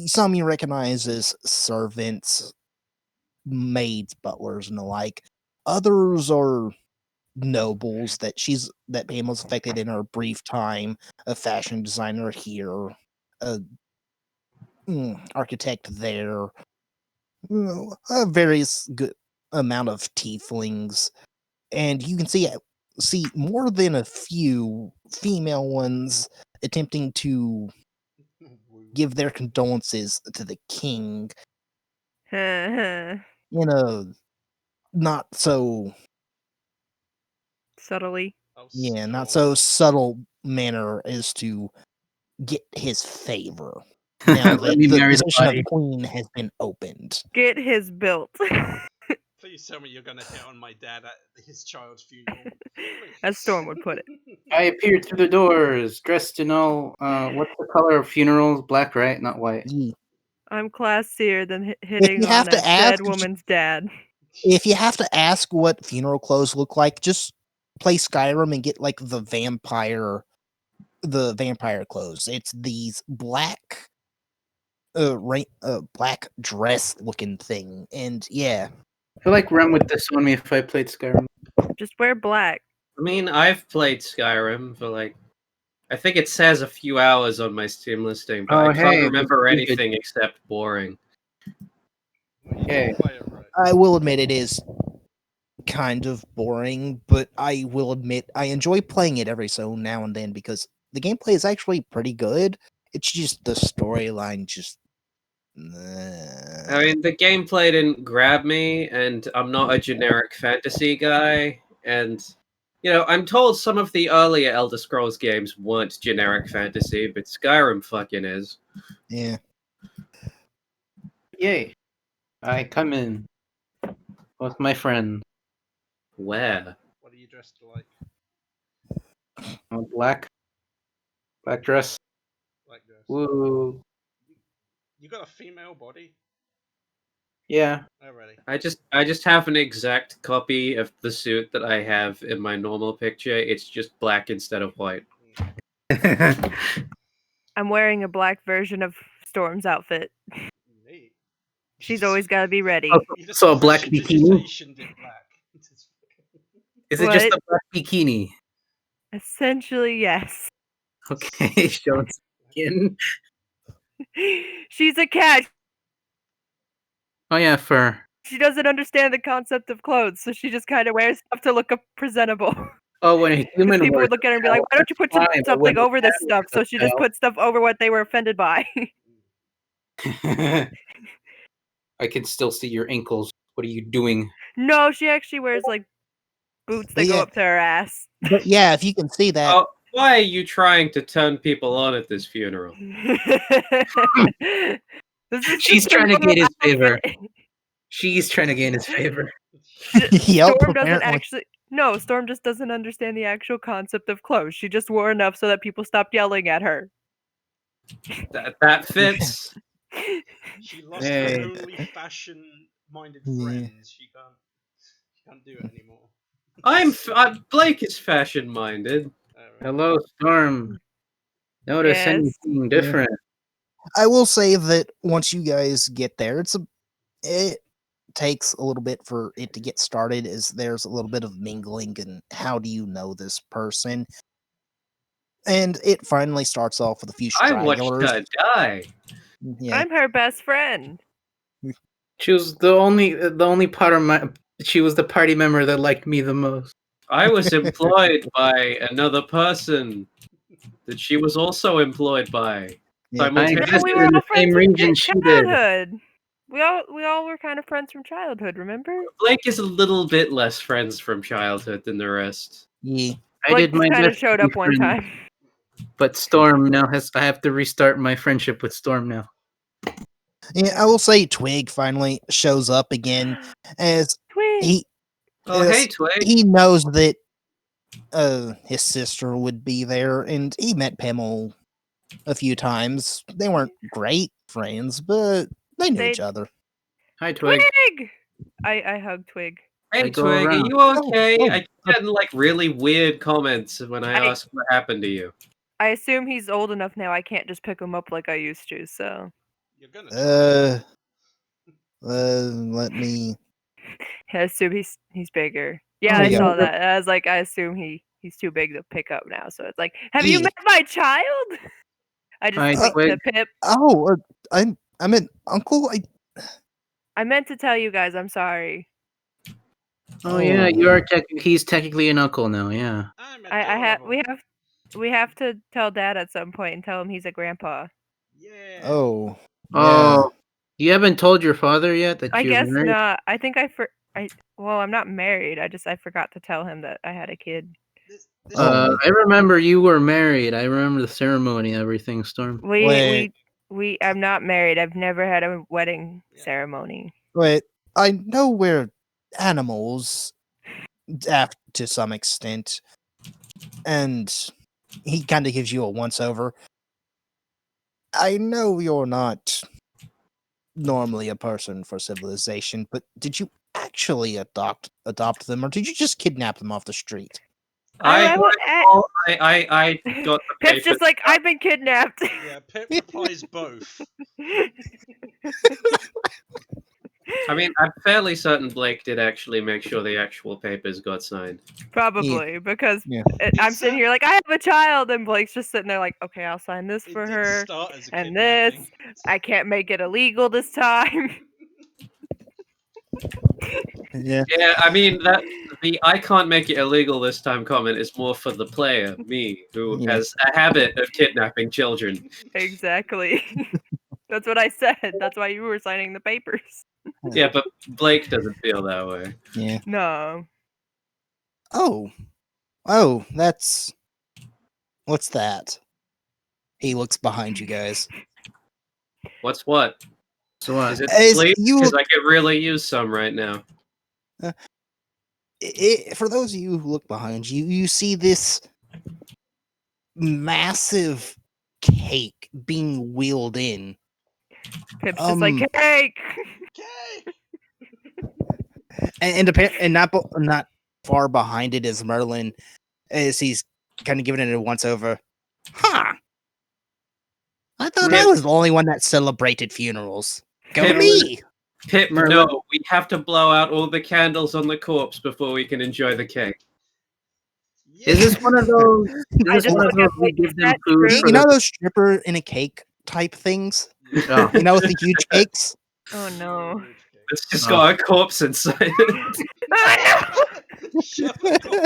Some you recognize as servants, maids, butlers, and the like. Others are nobles that Pam was affected in her brief time. A fashion designer here, a architect there, a various good amount of tieflings, and you can see more than a few female ones attempting to give their condolences to the king in a not so Subtly. Oh, not strong. so subtle manner as to get his favor. Now Let that me the marry the position body. of queen has been opened. Get his built. Please tell me you're gonna hit on my dad at his child's funeral. As Storm would put it. I appeared through the doors, dressed in all. What's the color of funerals? Black, right? Not white. Ye- I'm classier than hitting you have on to a ask, dead woman's dad. If you have to ask what funeral clothes look like, just play Skyrim and get like the vampire clothes. It's these black black dress looking thing, and yeah. I feel like Rem would disown me if I played Skyrim. Just wear black. I mean, I've played Skyrim for like, I think it says a few hours on my Steam listing, but Oh, I can't hey, remember that's good. anything except boring. Okay. Play it right. I will admit it is kind of boring, but I will admit I enjoy playing it every so now and then because the gameplay is actually pretty good. It's just the storyline just I mean, the gameplay didn't grab me, and I'm not a generic fantasy guy. And, you know, I'm told some of the earlier Elder Scrolls games weren't generic fantasy, but Skyrim fucking is. yeah. Yay. I come in with my friend. Where? What are you dressed like? Black. Black dress. Like this? Woo. You got a female body? Yeah. Already. I just have an exact copy of the suit that I have in my normal picture. It's just black instead of white. I'm wearing a black version of Storm's outfit. Neat. She's always got to be ready. Oh, You just so a black bikini? digitationed it black. Is it just What? a black bikini? Essentially, yes. Okay, show skin. She's a cat. Oh yeah, fur. She doesn't understand the concept of clothes, so she just kind of wears stuff to look presentable. Oh, when a Because human people wears would look at her and be like, "Why don't you put fine, but when something a over this cat stuff?" So wears she just a put stuff over what they were offended by. I can still see your ankles. What are you doing? No, she actually wears like boots that go Yeah. up to her ass. But yeah, if you can see that, Oh, why are you trying to turn people on at this funeral? This is She's just a trying to normal gain his favor. outfit. She's trying to gain his favor. yep, Storm doesn't apparently. actually. No, Storm just doesn't understand the actual concept of clothes. She just wore enough so that people stopped yelling at her. That fits. She lost Hey. her only fashion-minded Yeah. friends. She can't do it anymore. Blake is fashion minded. Alright. Hello, Storm. Notice Yes. anything different? I will say that once you guys get there, it takes a little bit for it to get started, as there's a little bit of mingling and how do you know this person? And it finally starts off with a few I watched stragglers. her die. Yeah. I'm her best friend. She was the only part of my. She was the party member that liked me the most. I was employed by another person that she was also employed by. Yeah. No, Simultaneously. we were all the friends same from region she did. childhood. We all were kind of friends from childhood. Remember? Blake is a little bit less friends from childhood than the rest. Yeah. I Blake did my just kind of best showed to be up one friends, time. but Storm now has. I have to restart my friendship with Storm now. Yeah, I will say Twig finally shows up again as Twig. he Oh, Yes, hey, Twig. he knows that his sister would be there, and he met Pamela a few times. They weren't great friends, but they knew each They- other. Hi, Twig. Twig. I hugged Twig. Hey, I go Twig, are around. you okay? Oh, I keep getting like really weird comments when I I- ask what happened to you. I assume he's old enough now. I can't just pick him up like I used to. So You're gonna try. Let me. I assume he's bigger. Yeah, Oh, I yeah. saw that. I was like, I assume he's too big to pick up now. So it's like, have you Yeah. met my child? I just Hi, winked Twig. to Pip. Oh, I'm an uncle. I meant to tell you guys. I'm sorry. Oh yeah, you are. He's technically an uncle now. Yeah. I'm I have adorable. we have to tell Dad at some point and tell him he's a grandpa. Yeah. Oh, Oh, you haven't told your father yet that I you're guess married? not. I think well, I'm not married. I forgot to tell him that I had a kid. This Oh. I remember you were married. I remember the ceremony and everything, Storm. Wait. I'm not married. I've never had a wedding Yeah. ceremony. wait. I know we're animals, to some extent, and he kind of gives you a once over. I know you're not normally a person for civilization, but did you actually adopt them, or did you just kidnap them off the street? I I got the Pip's papers. just like, I've been kidnapped. Yeah, Pip replies both. I mean, I'm fairly certain Blake did actually make sure the actual papers got signed. Probably because Yeah. I'm sitting here like, I have a child, and Blake's just sitting there like, okay, I'll sign this It for did her. start as a and kidnapping. I can't make it illegal this time. Yeah. Yeah, I mean that the "I can't make it illegal this time" comment is more for the player, me, who Yeah. has a habit of kidnapping children. Exactly. That's what I said. That's why you were signing the papers. Yeah, but Blake doesn't feel that way. Yeah. No. Oh, that's what's that? He looks behind you guys. What's what? So what? Is it As sleep? you- Because I could really use some right now. For those of you who look behind you, you see this massive cake being wheeled in. Pip's just like, Um, cake. Okay. And not far behind it is Merlin, as he's kind of giving it a once over. Huh. I thought I Pip- was the only one that celebrated funerals. Go Pip- me! Pip, Merlin. no, we have to blow out all the candles on the corpse before we can enjoy the cake. Yeah. Is this one of those? I Is this just one of look at those we Blake, give is them that food? true? for You know the- those stripper in a cake type things? Oh. You know, with the huge cakes? Oh no. It's just Oh. got a corpse inside it. Shut up.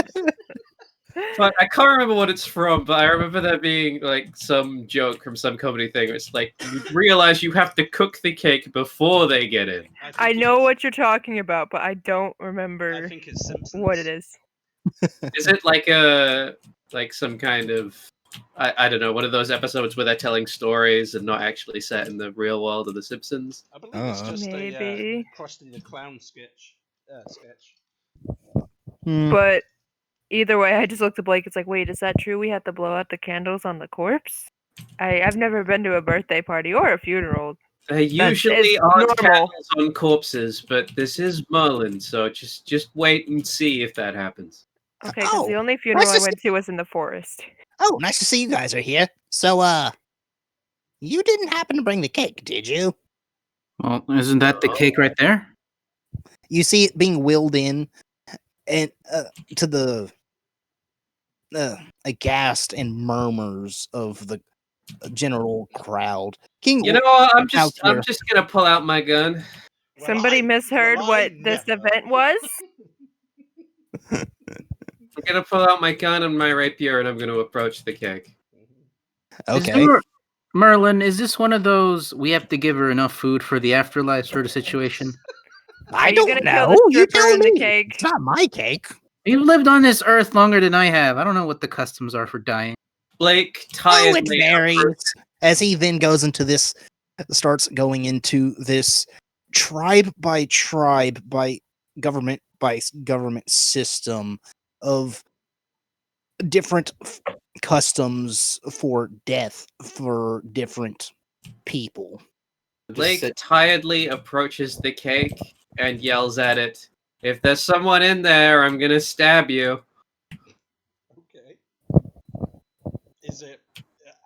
But I can't remember what it's from, but I remember there being like some joke from some comedy thing where it's like you realize you have to cook the cake before they get in. think I know it's- what you're talking about, but I don't I remember think it's Simpsons. what it is. Is it like some kind of I don't know, one of those episodes where they're telling stories and not actually set in the real world of The Simpsons? I believe it's just a Maybe. Krusty the Clown sketch. Sketch. Hmm. But either way, I just looked at Blake. It's like, wait, is that true? We have to blow out the candles on the corpse? I've never been to a birthday party or a funeral. They That's- usually it's aren't normal. candles on corpses, but this is Merlin, so just wait and see if that happens. Okay, because the Oh, only funeral I just- went to was in the forest. Oh, nice to see you guys are here. So, you didn't happen to bring the cake, did you? Well, isn't that the cake right there? You see it being wheeled in, and to the aghast and murmurs of the general crowd. King, You know what? I'm Out here. just gonna pull out my gun. Somebody misheard what this event was? I'm gonna pull out my gun and my rapier, and I'm gonna approach the cake. Is okay. Merlin, is this one of those we have to give her enough food for the afterlife sort of situation? I you don't gonna kill know. the You stripper tell and the me. cake? It's not my cake. You've lived on this earth longer than I have. I don't know what the customs are for dying. Blake Oh, it tiredly varies. As he then goes into this, starts going into this tribe by government system of different customs for death for different people. Blake sit- tiredly approaches the cake and yells at it, "If there's someone in there, I'm gonna stab you." Okay. Is it?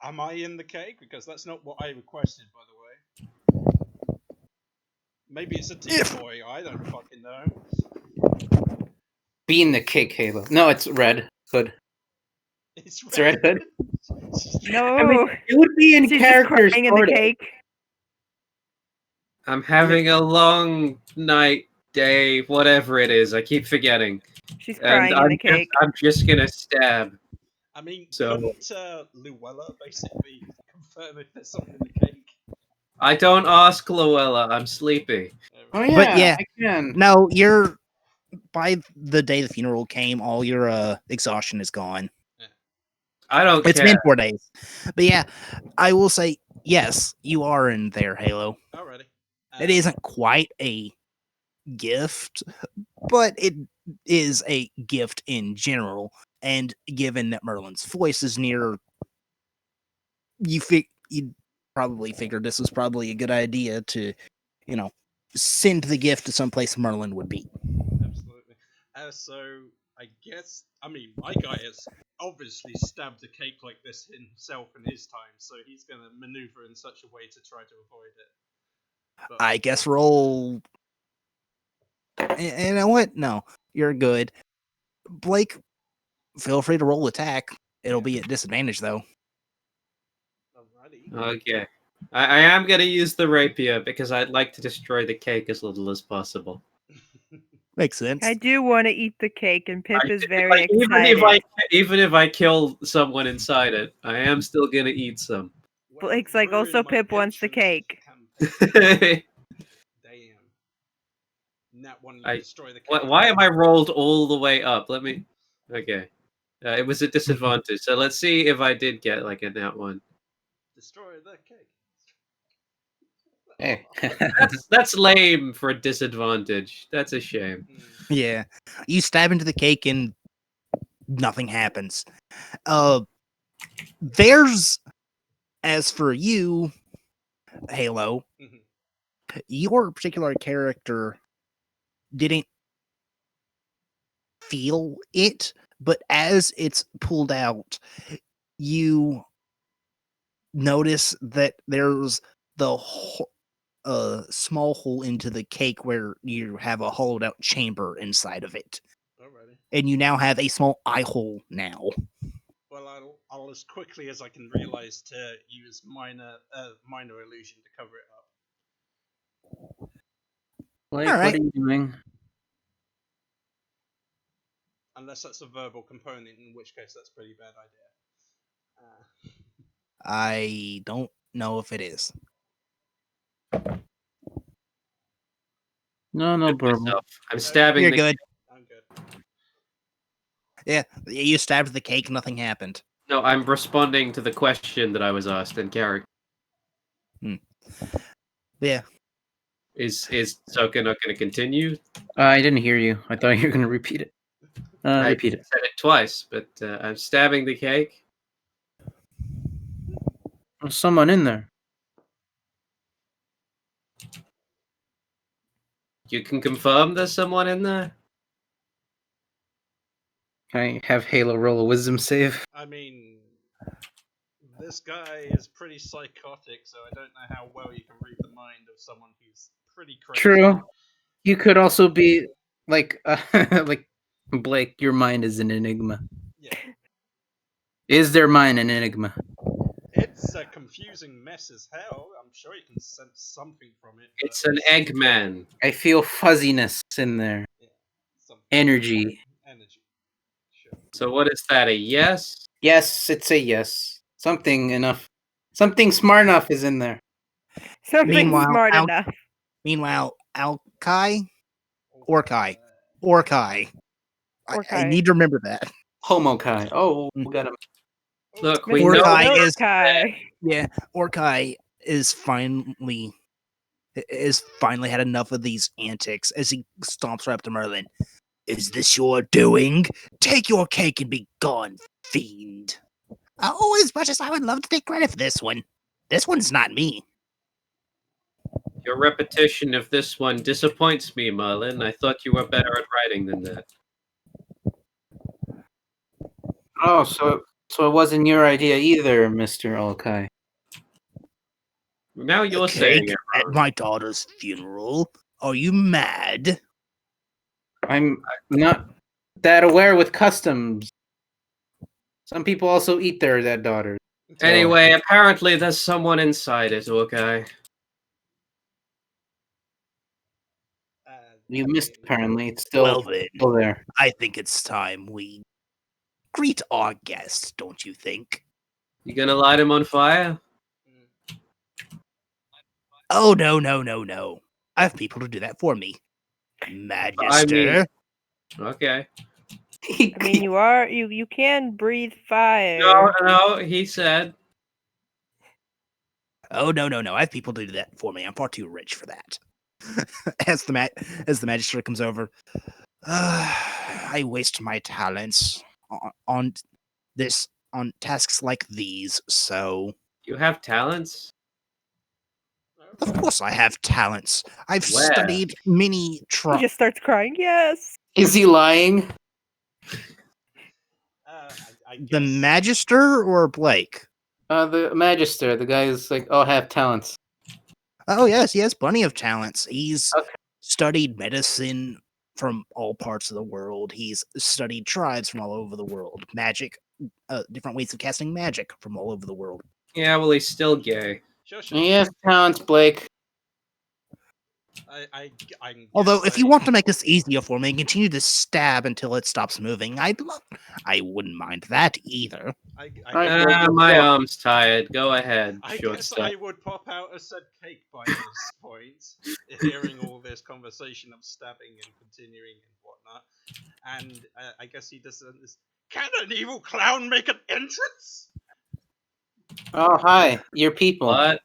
Am I in the cake? Because that's not what I requested, by the way. Maybe it's a decoy. I don't fucking know. Be in the cake, Halo. No, it's Red Hood. It's It's Red Hood. No, I mean, it would be in she's just character, crying in the sort of. cake. I'm having a long night, day, whatever it is. I keep forgetting. She's And crying in the cake. I'm just gonna stab. I mean, So- couldn't Luella basically confirm if there's something in the cake? I don't ask Luella, I'm sleepy. Oh yeah, But yeah. I can. No, you're by the day the funeral came, all your exhaustion is gone. I don't It's care. been 4 days. But yeah, I will say yes, you are in there, Halo. Alrighty. It isn't quite a gift, but it is a gift in general. And given that Merlin's voice is near, you probably figured this was probably a good idea to, send the gift to someplace Merlin would be. Absolutely. So I guess my guy has obviously stabbed a cake like this himself in his time, so he's gonna maneuver in such a way to try to avoid it. But I guess roll. You know what? No, you're good. Blake, feel free to roll attack. It'll be at disadvantage though. alrighty. Okay. I am gonna use the rapier because I'd like to destroy the cake as little as possible. Makes sense. I do want to eat the cake, and Pip is very Like, excited. even if I kill someone inside it, I am still gonna eat some. Well, Blake's like, ruin also my Pip wants the entrance to cake. campaign. Damn. Nat one, you destroy the cake. Why am I rolled all the way up? Let me. Okay. It was a disadvantage, so let's see if I did get like a nat one. Destroy the cake. Hey. That's lame for a disadvantage. That's a shame. Yeah. You stab into the cake and nothing happens. There's as for you, Halo, Mhm. your particular character didn't feel it, but as it's pulled out, you notice that there's the small hole into the cake where you have a hollowed out chamber inside of it. Alrighty. And you now have a small eye hole now. Well, I'll as quickly as I can realize to use minor illusion to cover it up. Blake, All right. what are you doing? Unless that's a verbal component, in which case that's a pretty bad idea. I don't know if it is. No, bro. I'm stabbing You're the good. I'm good. Yeah, you stabbed the cake, nothing happened. No, I'm responding to the question that I was asked in character. Yeah. Is Soka not going to continue? I didn't hear you. I thought you were gonna repeat it. I Repeat it. said it twice, but I'm stabbing the cake. There's someone in there. You can confirm there's someone in there? Can I have Halo roll a wisdom save? I mean, this guy is pretty psychotic, so I don't know how well you can read the mind of someone who's pretty crazy. True. You could also be like, like Blake. Your mind is an enigma. Yeah. Is their mind an enigma? It's a confusing mess as hell. I'm sure you can sense something from it. but It's an Eggman. I feel fuzziness in there. something. Energy. Energy. Sure. So what is that, a yes? Yes, it's a yes. Something enough Something smart enough is in there. Something Meanwhile, smart Al- enough. Meanwhile, Orkai. I Orkai. need to remember that. Homokai. Oh, we got him. Look, we Mr. know Orkai what is- Orkai. Yeah, Orkai is finally had enough of these antics as he stomps right up to Merlin. Is this your doing? Take your cake and be gone, fiend. Oh, as much as I would love to take credit for this one's not me. your repetition of this one disappoints me, Merlin. I thought you were better at writing than that. Oh, so it wasn't your idea either, Mr. Olkai. Now you're A saying cake it at wrong. my daughter's funeral? Are you mad? I'm not that aware with customs. Some people also eat their dead daughters. So- Anyway, apparently there's someone inside it, okay? You missed apparently. It's still, Well then, still there. I think it's time we greet our guest, don't you think? You gonna light him on fire? Oh, no. I have people to do that for me. Magister. Okay. I mean, you can breathe fire. No, he said. Oh, no. I have people to do that for me. I'm far too rich for that. as the magistrate comes over, I waste my talents on tasks like these. So, You have talents? of course, I have talents. I've Where? studied many He just starts crying. Yes. Is he lying? I The guess- magister or Blake? The magister, the guy who's like, oh, I have talents. Oh yes, he has plenty of talents. He's Okay. studied medicine from all parts of the world. He's studied tribes from all over the world. Magic, different ways of casting magic from all over the world. Yeah, well, he's still gay. Sure. He has talents, Blake. I Although, guess if you I- want to make this easier for me and continue to stab until it stops moving, I wouldn't mind that either. Alright, I, well, My go. arm's tired. Go ahead, I short guess stuff. I would pop out a said cake by this point, hearing all this conversation of stabbing and continuing and whatnot. And I guess he does this. Can an evil clown make an entrance? Oh, hi. Your people. What?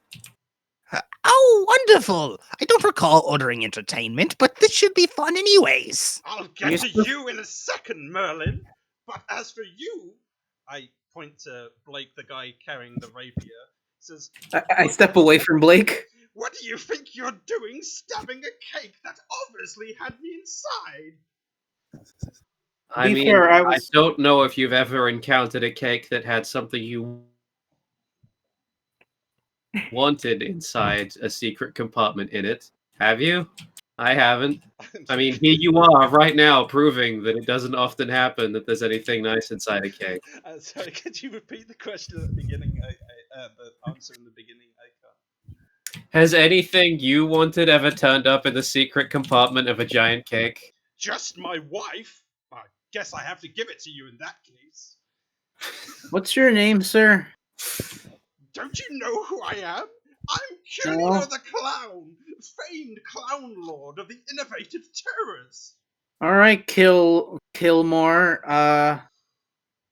Oh, wonderful! I don't recall ordering entertainment, but this should be fun anyways. I'll get Yes, to sir. you in a second, Merlin. But as for you, I point to Blake, the guy carrying the rapier. Says, I step away from Blake. "What do you think you're doing, stabbing a cake that obviously had me inside?" I be mean, fair, I I was- don't know if you've ever encountered a cake that had something you wanted inside a secret compartment in it. Have you? I haven't. I mean, here you are right now proving that it doesn't often happen that there's anything nice inside a cake. Sorry, could you repeat the question at the beginning? The answer in the beginning. I can't. Has anything you wanted ever turned up in the secret compartment of a giant cake? Just my wife. I guess I have to give it to you in that case. What's your name, sir? Don't you know who I am? I'm Curio No. the Clown, famed clown lord of the innovative terrors. All right, Killmore.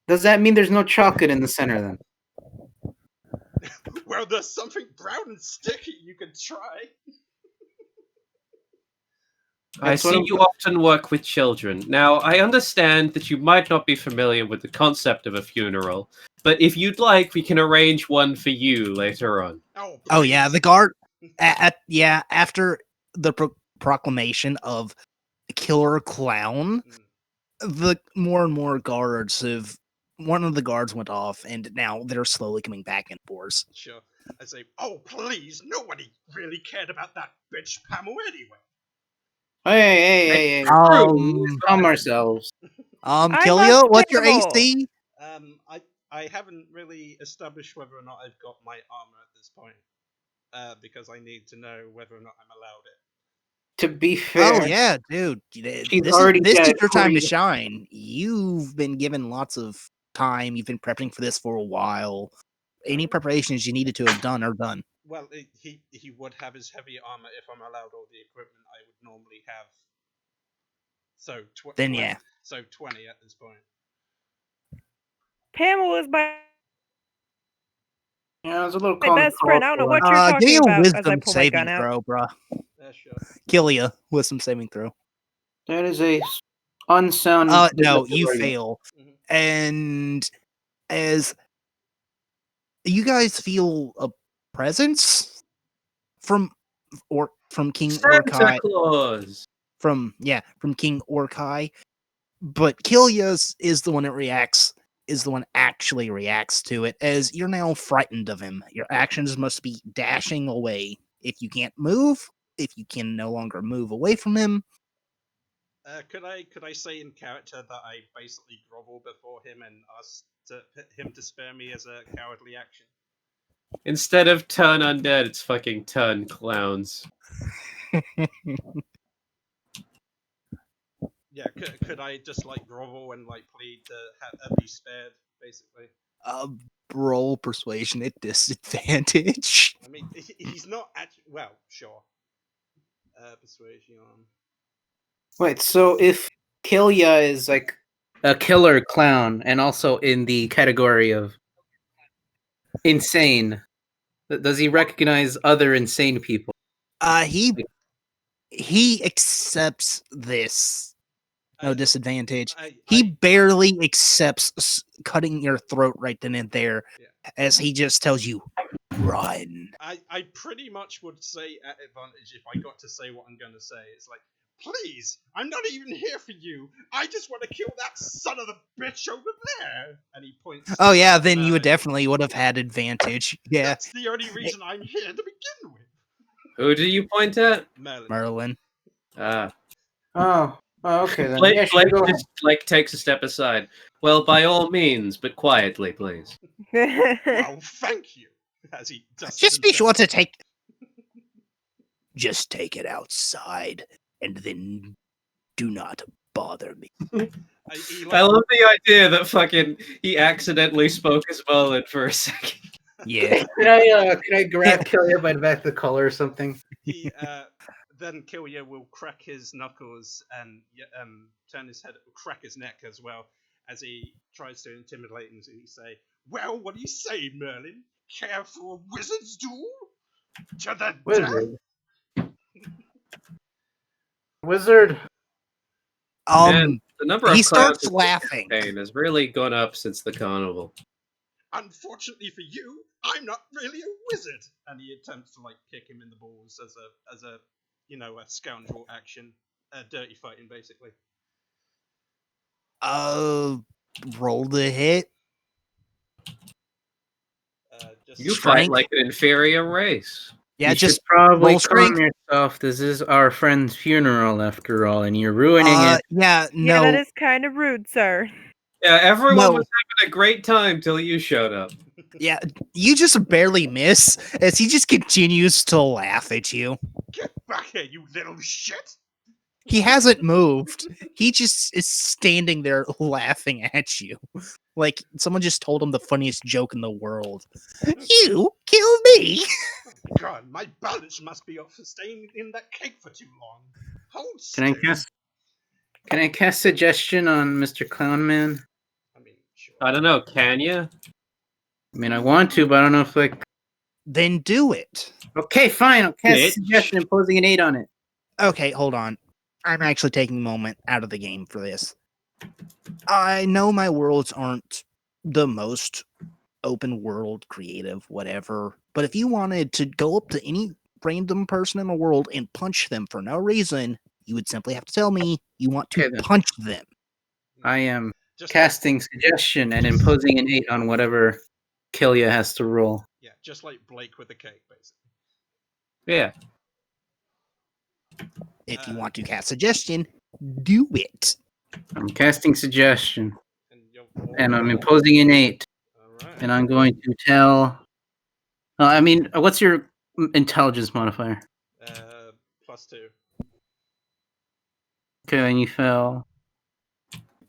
Does that mean there's no chocolate in the center then? Well, there's something brown and sticky you can try. I That's what see I'm- you often work with children. Now, I understand that you might not be familiar with the concept of a funeral, but if you'd like, we can arrange one for you later on. Oh yeah, please. the guard. After the proclamation of Killer Clown, the more and more guards have. One of the guards went off, and now they're slowly coming back in force. Sure. I say, oh please, nobody really cared about that bitch Pamela anyway. Hey. Um, Calm ourselves. I'm Kilio, what's your unstable. AC? I haven't really established whether or not I've got my armor at this point, because I need to know whether or not I'm allowed it. To be fair, Oh yeah, dude. This already is dead. your time to 40 shine. You've been given lots of time. You've been prepping for this for a while. Any preparations you needed to have done are done. Well, he would have his heavy armor if I'm allowed all the equipment I would normally have. So Then yeah. So 20 at this point. Pamela's my Yeah, it was a little best friend. I don't know what you're Give talking me a about as I wisdom pull my saving gun out. throw, bruh. Yeah, sure. Kill ya. Wisdom saving throw. That is a unsound. No, you argument. fail. Mhm. And as you guys feel a presence from King Santa Orkai, Claus. from King Orkai, but Killia's is the one that reacts, is the one actually reacts to it, as you're now frightened of him. Your actions must be dashing away. If you can't move, if you can no longer move away from him, Could I say in character that I basically grovel before him and ask him to spare me as a cowardly action? Instead of turn undead, it's fucking turn clowns. Yeah, could I just like grovel and like plead to be spared, basically? roll persuasion at disadvantage. I mean, he's not actually. Well, sure. Persuasion on. Wait, so if Killia is like a killer clown and also in the category of insane, does he recognize other insane people? He accepts this. No I- disadvantage. I- He I- barely accepts cutting your throat right then and there, Yeah. as he just tells you, run. I pretty much would say at advantage if I got to say what I'm going to say. It's like, please, I'm not even here for you. I just want to kill that son of a bitch over there. And he points. Oh to yeah, then you Merlin. definitely would have had advantage. Yeah, That's the only reason I'm here to begin with. Who do you point at? Merlin. Merlin. Ah. Oh, okay then. Blake, Yeah, sure, Blake go just like takes a step aside. Well, by all means, but quietly, please. Well, thank you. As he dusts Just be himself. sure to just take it outside, and then do not bother me. He, I like, love the idea that fucking he accidentally spoke as Merlin for a second. Yeah. Can I grab Killia by the back of the collar or something? he then Killia will crack his knuckles and turn his head, crack his neck as well, as he tries to intimidate him. And he say, "Well, what do you say, Merlin? Care for a wizard's duel? To the death?" Wizard. Wizard. Man, the number of He clowns starts in this laughing. campaign has really gone up since the carnival. Unfortunately for you, I'm not really a wizard. And he attempts to like kick him in the balls as a a scoundrel action, dirty fighting basically. Roll the hit. Just You Strength? fight like an inferior race. Yeah, you just should probably roll calm strength. yourself. This is our friend's funeral, after all, and you're ruining it. Yeah, Yeah, no, that is kind of rude, sir. Yeah, everyone No. was having a great time till you showed up. yeah, you just barely miss, as he just continues to laugh at you. get back here, you little shit! He hasn't moved. He just is standing there laughing at you. Like someone just told him the funniest joke in the world. You kill me. God, my balance must be off for staying in that cake for too long. Hold Can I cast suggestion on Mr. Clownman? I mean, sure. I don't know, can you? I mean, I want to, but I don't know if like. Then do it. Okay, fine. I'll cast Bitch. suggestion, imposing an 8 on it. Okay, hold on. I'm actually taking a moment out of the game for this. I know my worlds aren't the most open world, creative, whatever, but if you wanted to go up to any random person in the world and punch them for no reason, you would simply have to tell me you want to Okay, then. punch them. I am Just casting suggestion and imposing an 8 on whatever Killia has to roll. yeah, just like Blake with the cake, basically. Yeah. If you want to cast suggestion, do it. I'm casting suggestion, And, and I'm imposing an 8, Alright. and I'm going to tell. I mean, what's your intelligence modifier? +2. Okay, and you fell.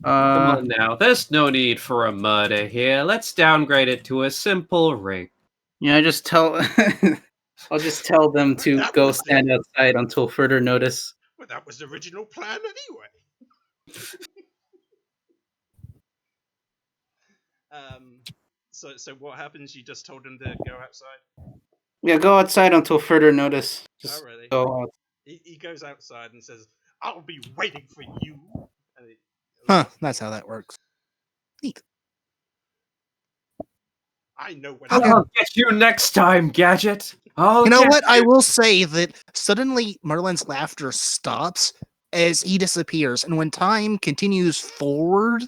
Come on now. There's no need for a murder here. Let's downgrade it to a simple rape. Yeah, I just tell. I'll just tell them to That go was the- stand outside until further notice. Well, that was the original plan anyway. So what happens? You just told him to go outside. Yeah, go outside until further notice. Just Alrighty. go out. He goes outside and says, "I'll be waiting for you." And Huh, that's how that works. I know when. Okay. I'll get you next time, Gadget. I'll You know get what? I you. will say that suddenly Merlin's laughter stops as he disappears, and when time continues forward,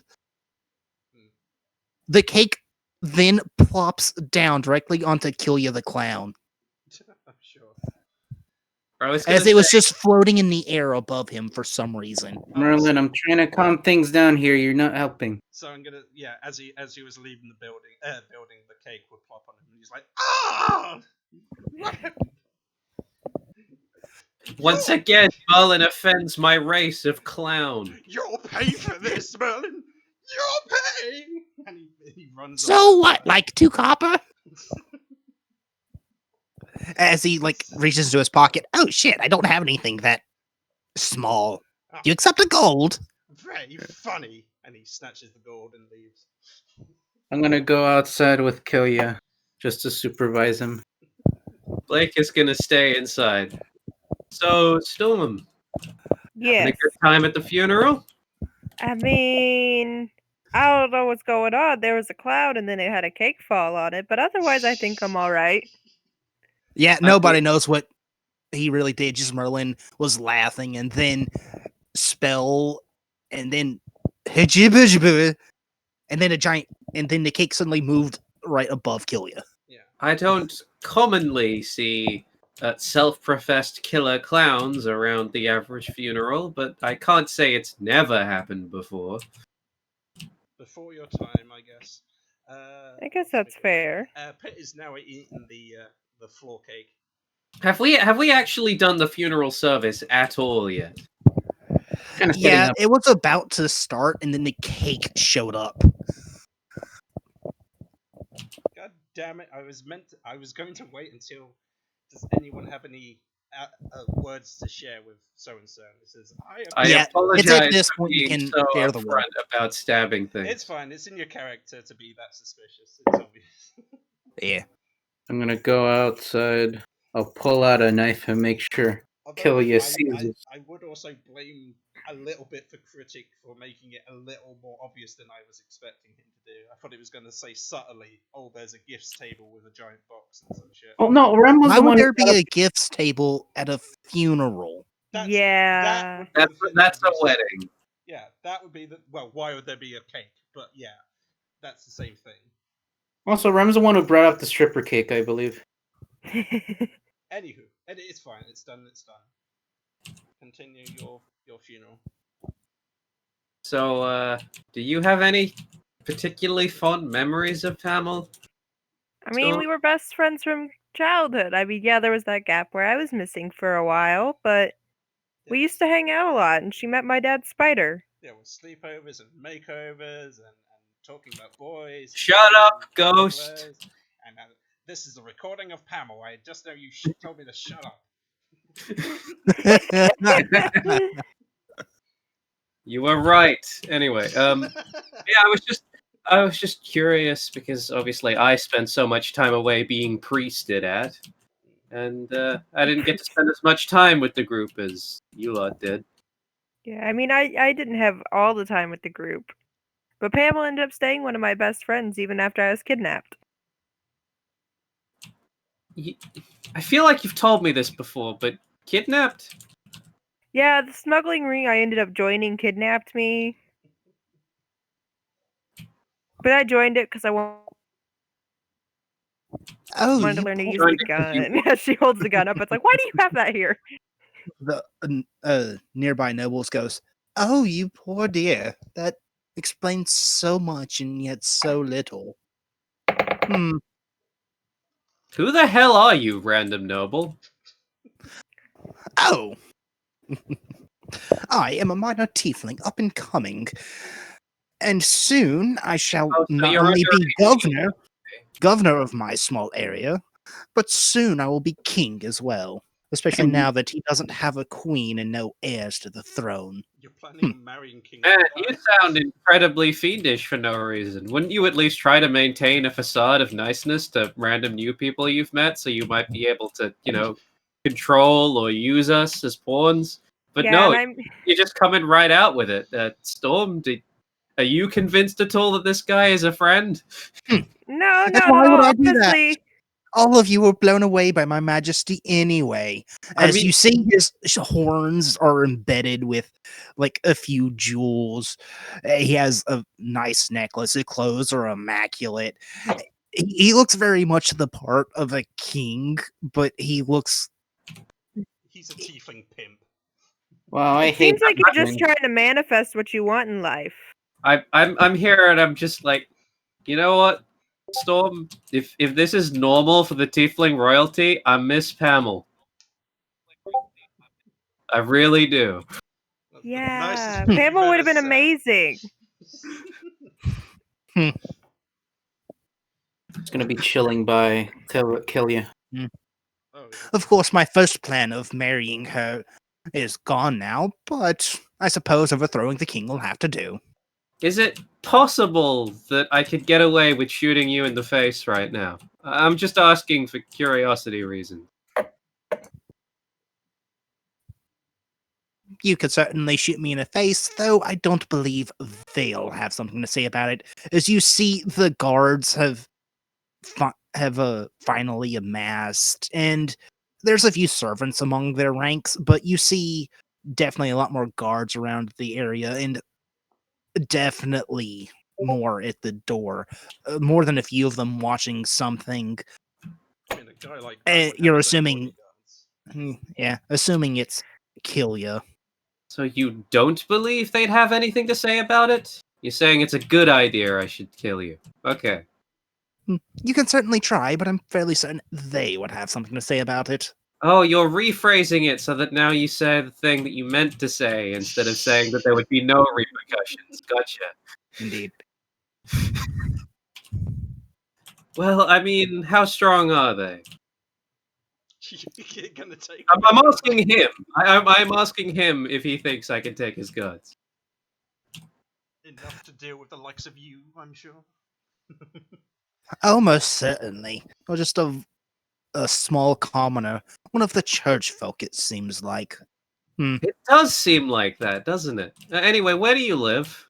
the cake then plops down directly onto Killia the clown, I'm sure. I was gonna as it was say, just floating in the air above him for some reason. Merlin, I'm trying to calm things down here. You're not helping. So I'm gonna, yeah. As he was leaving the building, the cake would plop on him, and he's like, "Ah!" What happened? once again, Merlin offends my race of clown. You'll pay for this, Merlin. You'll pay. And he runs. So off. what? Like 2 copper? As he reaches into his pocket. Oh shit! I don't have anything that small. Oh, Do you accept a gold? very funny. And he snatches the gold and leaves. I'm gonna go outside with Killia just to supervise him. Blake is gonna stay inside. So, Storm, having Yes. a good time at the funeral? I mean, I don't know what's going on. There was a cloud and then it had a cake fall on it, but otherwise I think I'm all right. Yeah, nobody knows what he really did. Just Merlin was laughing, and then spell, and then and then a giant, and then the cake suddenly moved right above Killia. Yeah. I don't commonly see self-professed killer clowns around the average funeral, but I can't say it's never happened before. Before your time, I guess. I guess that's fair. Pitt is now eating the floor cake. Have we actually done the funeral service at all yet? Kind of Yeah, it was about to start, and then the cake showed up. God damn it! I was going to wait until. Does anyone have any words to share with so and so? It says I Yeah, apologize it's at this for point you being can so share the word. upfront about stabbing things. It's fine. It's in your character to be that suspicious. It's obvious. Yeah. I'm gonna go outside. I'll pull out a knife and make sure Although Killia I- sees it. I would also blame a little bit for Critic for making it a little more obvious than I was expecting him to do. I thought he was going to say subtly, "Oh, there's a gifts table with a giant box and some shit." Oh no, Rem was Why the would one. there be a gifts table at a funeral? Yeah. would be the thing That's that a would be- wedding. Yeah, that would be the. Well, why would there be a cake? But yeah, that's the same thing. Also, Rem's the one who brought up the stripper cake, I believe. Anywho, it's fine. It's done. It's done. Continue your funeral. So, do you have any particularly fond memories of Tamil? I mean, we were best friends from childhood. I mean, yeah, there was that gap where I was missing for a while, but we used to hang out a lot, and she met my dad's spider. Yeah, with sleepovers and makeovers and talking about boys. and Shut girls up, and ghost. players. And this is a recording of Pamela. I just know you told me to shut up. You were right. Anyway, yeah, I was just curious because obviously I spent so much time away being priested at, and I didn't get to spend as much time with the group as you lot did. Yeah, I mean, I didn't have all the time with the group, but Pamela ended up staying one of my best friends even after I was kidnapped. I feel like you've told me this before, but kidnapped? Yeah, the smuggling ring I ended up joining kidnapped me. But I joined it because I wanted Oh, to you learn to use joined the it 'cause you gun. Yeah, she holds the gun up. It's like, why do you have that here? the nearby nobles goes, "Oh, you poor dear. That explains so much and yet so little." Hmm. Who the hell are you, random noble? Oh. I am a minor tiefling, up and coming. And soon I shall Oh, so not you're only under be governor of my small area, but soon I will be king as well. Especially And- now that he doesn't have a queen and no heirs to the throne. You're planning on marrying King Man, Hawkeye? you sound incredibly fiendish for no reason. Wouldn't you at least try to maintain a facade of niceness to random new people you've met, so you might be able to, control or use us as pawns? But Yeah, no, and I'm you're just coming right out with it. Storm, are you convinced at all that this guy is a friend? no, And not why at would all. I do that? Honestly, All of you were blown away by my majesty anyway. I As mean- you see, his horns are embedded with like a few jewels. He has a nice necklace. His clothes are immaculate. He looks very much the part of a king, but he looks He's a tiefling pimp. Well, I it hate. seems like you're just that. trying to manifest what you want in life. I'm here and I'm just like, you know what, Storm? If this is normal for the Tiefling royalty, I miss Pamel. I really do. That's the Yeah, nicest thing you've Pamela would have ever been said. amazing. It's gonna be chilling by kill you. Oh, yeah. Of course, my first plan of marrying her is gone now, but I suppose overthrowing the king will have to do. Is it possible that I could get away with shooting you in the face right now? I'm just asking for curiosity reasons. You could certainly shoot me in the face, though I don't believe they'll have something to say about it. As you see, the guards have finally amassed, and there's a few servants among their ranks, but you see definitely a lot more guards around the area, and definitely more at the door. More than a few of them watching something. I mean, a guy like that would You're have his own assuming- bodyguards. Yeah, assuming it's Killia. So you don't believe they'd have anything to say about it? You're saying it's a good idea I should kill you. Okay. You can certainly try, but I'm fairly certain they would have something to say about it. Oh, you're rephrasing it so that now you say the thing that you meant to say instead of saying that there would be no repercussions. Gotcha. Indeed. Well, I mean, how strong are they? You're gonna take. I'm asking him. I'm asking him if he thinks I can take his guns. Enough to deal with the likes of you, I'm sure. Almost certainly. Or just a small commoner. One of the church folk, it seems like. It does seem like that, doesn't it? Anyway, where do you live?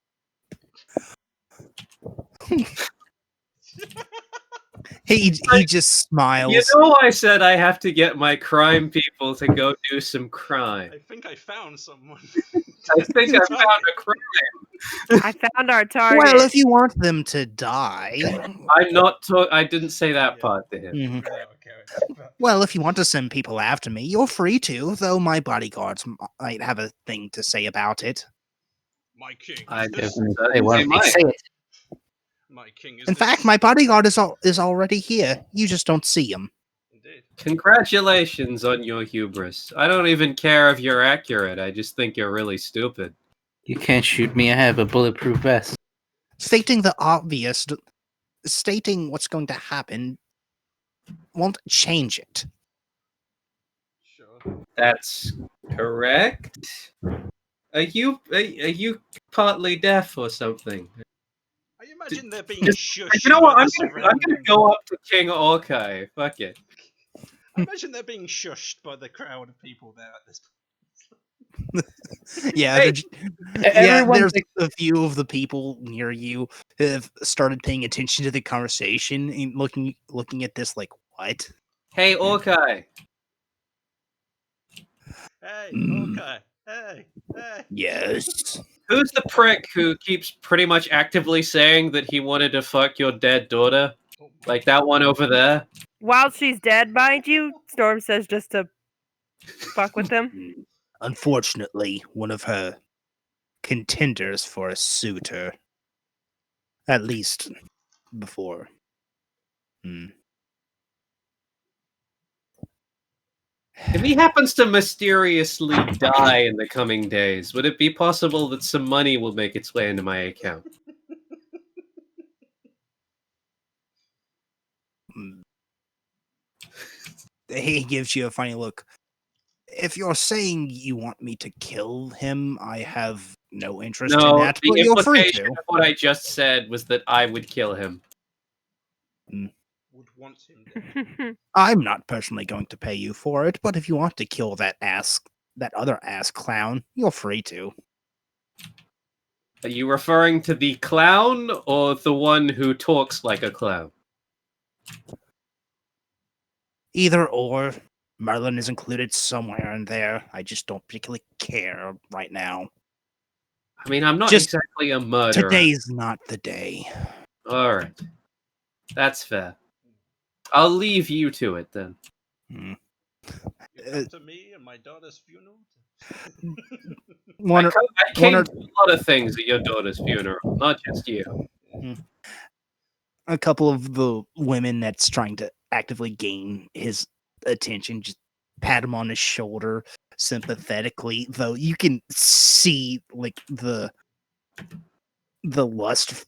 He just smiles. You know, I said I have to get my crime people to go do some crime. I think I found someone. I think I found a crime. I found our target. Well, if you want them to die. I'm not. I didn't say that Yeah. part to him. Mhm. Yeah, okay. Well, if you want to send people after me, you're free to, though my bodyguards might have a thing to say about it. My king. I is this- just- Hey, why they don't they might. say it? My king is. In this- fact, my bodyguard is already here. You just don't see him. Indeed. Congratulations on your hubris. I don't even care if you're accurate. I just think you're really stupid. You can't shoot me. I have a bulletproof vest. Stating the obvious, stating what's going to happen won't change it. Sure. That's correct. Are you partly deaf or something? I imagine they're being Just- shushed. You know what? by I'm the gonna surrounding- go up to King Orkai. Fuck it. I imagine they're being shushed by the crowd of people there at this point. Yeah, Hey, everyone there's thinks- a few of the people near you have started paying attention to the conversation and looking at this like, what? Hey Orkai. Hey, Mm. okay. Hey, hey. Yes. Who's the prick who keeps pretty much actively saying that he wanted to fuck your dead daughter? Oh, Like that one over there? While she's dead, mind you, Storm says just to fuck with him. Unfortunately, one of her contenders for a suitor. At least before. If he happens to mysteriously die in the coming days, would it be possible that some money will make its way into my account? he gives you a funny look. If you're saying you want me to kill him, I have no interest in No, that, the but you're free implication to. of what I just said was that I would kill him. Would want him dead. I'm not personally going to pay you for it, but if you want to kill that other ass clown, you're free to. Are you referring to the clown or the one who talks like a clown? Either or. Merlin is included somewhere in there. I just don't particularly care right now. I mean, I'm not Just exactly a murderer. Today's not the day. All right. That's fair. I'll leave you to it then. Hmm. You come to me and my daughter's funeral? One or- I came to a lot of things at your daughter's funeral, not just you. a couple of the women that's trying to actively gain his attention just pat him on his shoulder sympathetically, though you can see like the lust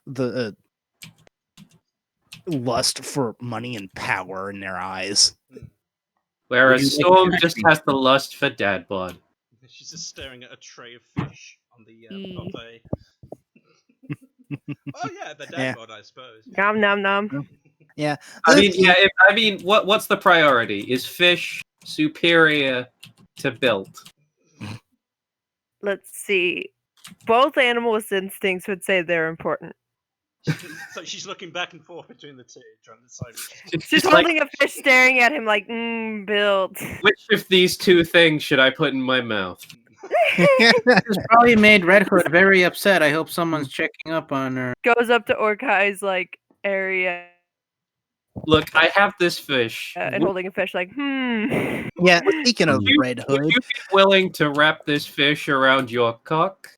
the lust for money and power in their eyes. Whereas Would you like Storm to just actually- has the lust for dad bod. She's just staring at a tray of fish on the buffet. Oh yeah, the dad Yeah. bod, I suppose. Nom nom nom. Yeah. I The mean, few- yeah. What's the priority? Is fish superior to built? Let's see. Both animals' instincts would say they're important. So she's looking back and forth between the two, trying to decide which. She's like, holding a fish, staring at him like, built. which of these two things should I put in my mouth? This probably made Red Hood very upset. I hope someone's checking up on her. Goes up to Orkai's like area Look, I have this fish. and holding a fish like, yeah, speaking of you- Red Hood, Would you be willing to wrap this fish around your cock?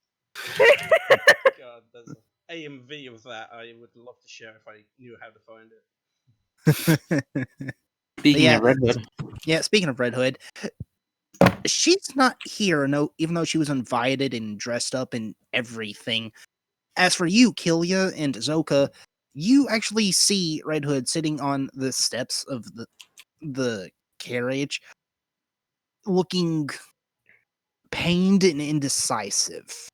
God, there's an AMV of that. I would love to share if I knew how to find it. Speaking Yeah. of Red Hood, yeah, speaking of Red Hood, she's not here, no, even though she was invited and dressed up and everything. As for you, Killia and Zoka, you actually see Red Hood sitting on the steps of the carriage, looking pained and indecisive.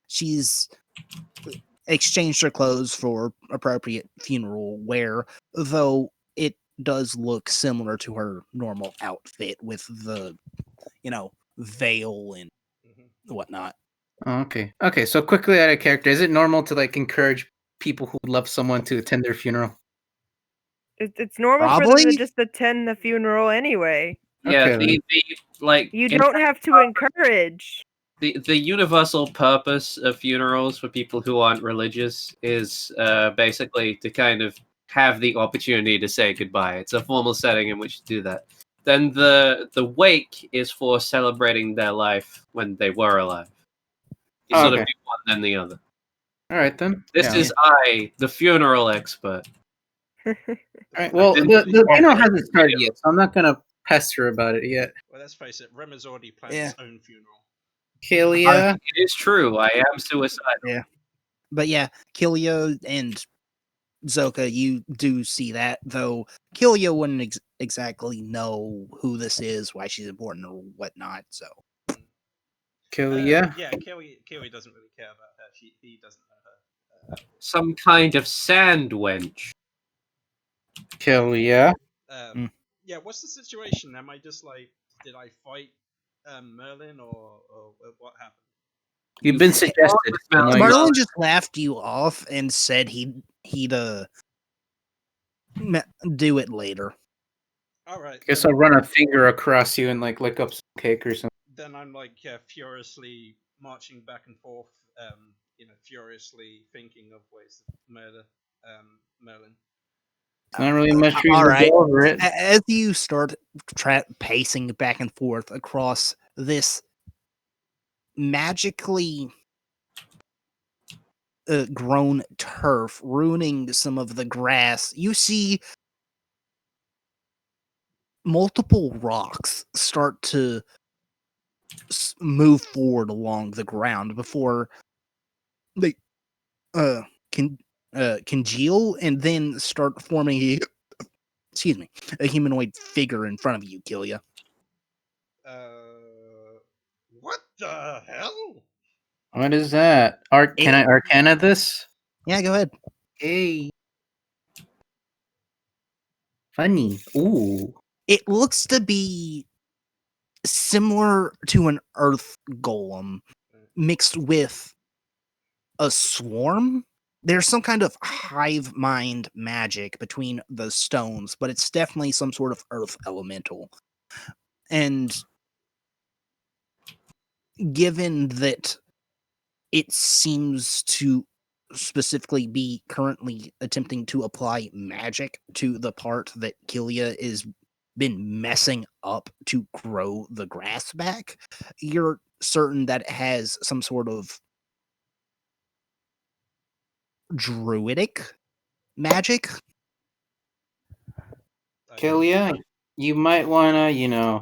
She's exchanged her clothes for appropriate funeral wear, though it does look similar to her normal outfit with the, veil and Mhm. whatnot. oh, okay. So quickly out of character, is it normal to like encourage people who love someone to attend their funeral? It's normal for them Probably. to just attend the funeral anyway. Yeah, Okay, You don't have to encourage. the universal purpose of funerals for people who aren't religious is basically to kind of have the opportunity to say goodbye. It's a formal setting in which to do that. Then the wake is for celebrating their life when they were alive. You Oh, sort of okay. do one then the other. All right then. This Yeah. is I, the funeral expert. All right. Well, the funeral hasn't started yet, so I'm not gonna pester about it yet. Well, let's face it, Rem has already planned Yeah. his own funeral. Kalia, It is true. I am suicidal. But yeah, Killia and Zoka, you do see that, though Killia wouldn't exactly know who this is, why she's important, or whatnot. So Kalia. Yeah, Kiwi doesn't really care about her. He doesn't know her. Some kind of sand wench. Kalia. Yeah, what's the situation? Am I just like, did I fight Merlin or what happened? You've been suggested. Well, Like, Merlin just laughed you off and said he'd do it later. All right. guess then- I'll run a finger across you and like lick up some cake or something. Then I'm like furiously marching back and forth, furiously thinking of ways to murder Merlin. It's not really much reason all to right. go over it. As you start pacing back and forth across this magically grown turf, ruining some of the grass, you see multiple rocks start to move forward along the ground before they congeal and then start forming a excuse me, a humanoid figure in front of you, Killia. What the hell? What is that? Can I Arcana this? Yeah, go ahead. Hey. Funny. Ooh. It looks to be similar to an earth golem mixed with a swarm. There's some kind of hive mind magic between the stones, but it's definitely some sort of earth elemental. And given that it seems to specifically be currently attempting to apply magic to the part that Killia is been messing up to grow the grass back, you're certain that it has some sort of druidic magic. Killia, you might wanna,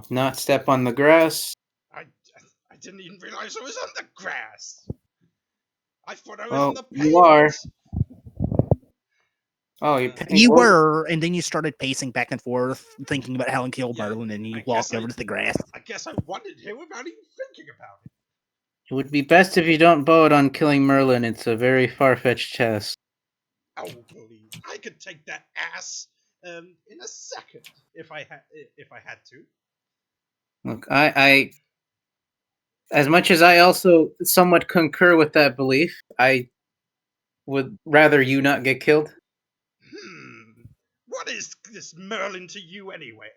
not step on the grass. I didn't even realize I was on the grass. I thought I was Well, on the you are. pavement. Oh, You well, were, and then you started pacing back and forth, thinking about how to kill Yeah, Merlin, and you I walked guess over to the grass. I guess I wanted him without even thinking about it. It would be best if you don't vote on killing Merlin. It's a very far-fetched task. Oh, please! I could take that ass in a second if I had to. Look, I as much as I also somewhat concur with that belief, I would rather you not get killed. What is this Merlin to you anyway?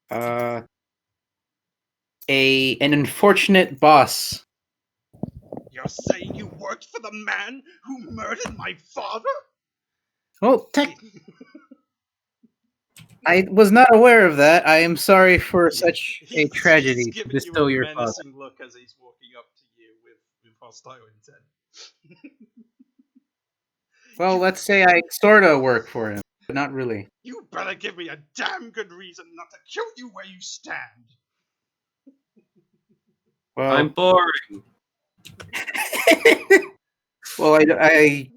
An unfortunate boss. You're saying you worked for the man who murdered my father? Well, I was not aware of that. I am sorry for such a tragedy He's to giving bestow you a your father. menacing look as he's walking up to you with hostile intent. Well, let's say I sorta work for him, but not really. You better give me a damn good reason not to kill you where you stand. Well, I'm boring. well, I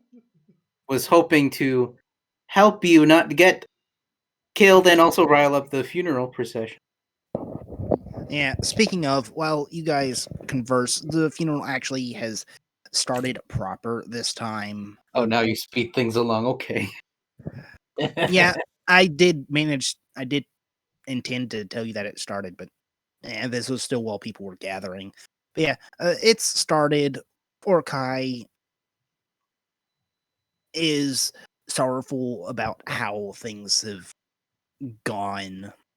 was hoping to help you not get killed and also rile up the funeral procession. Yeah, speaking of, while you guys converse, the funeral actually has started proper this time. Oh, now you speed things along. Okay. Yeah, I did intend to tell you that it started, but this was still while people were gathering. But yeah, it's started. Orkai is sorrowful about how things have gone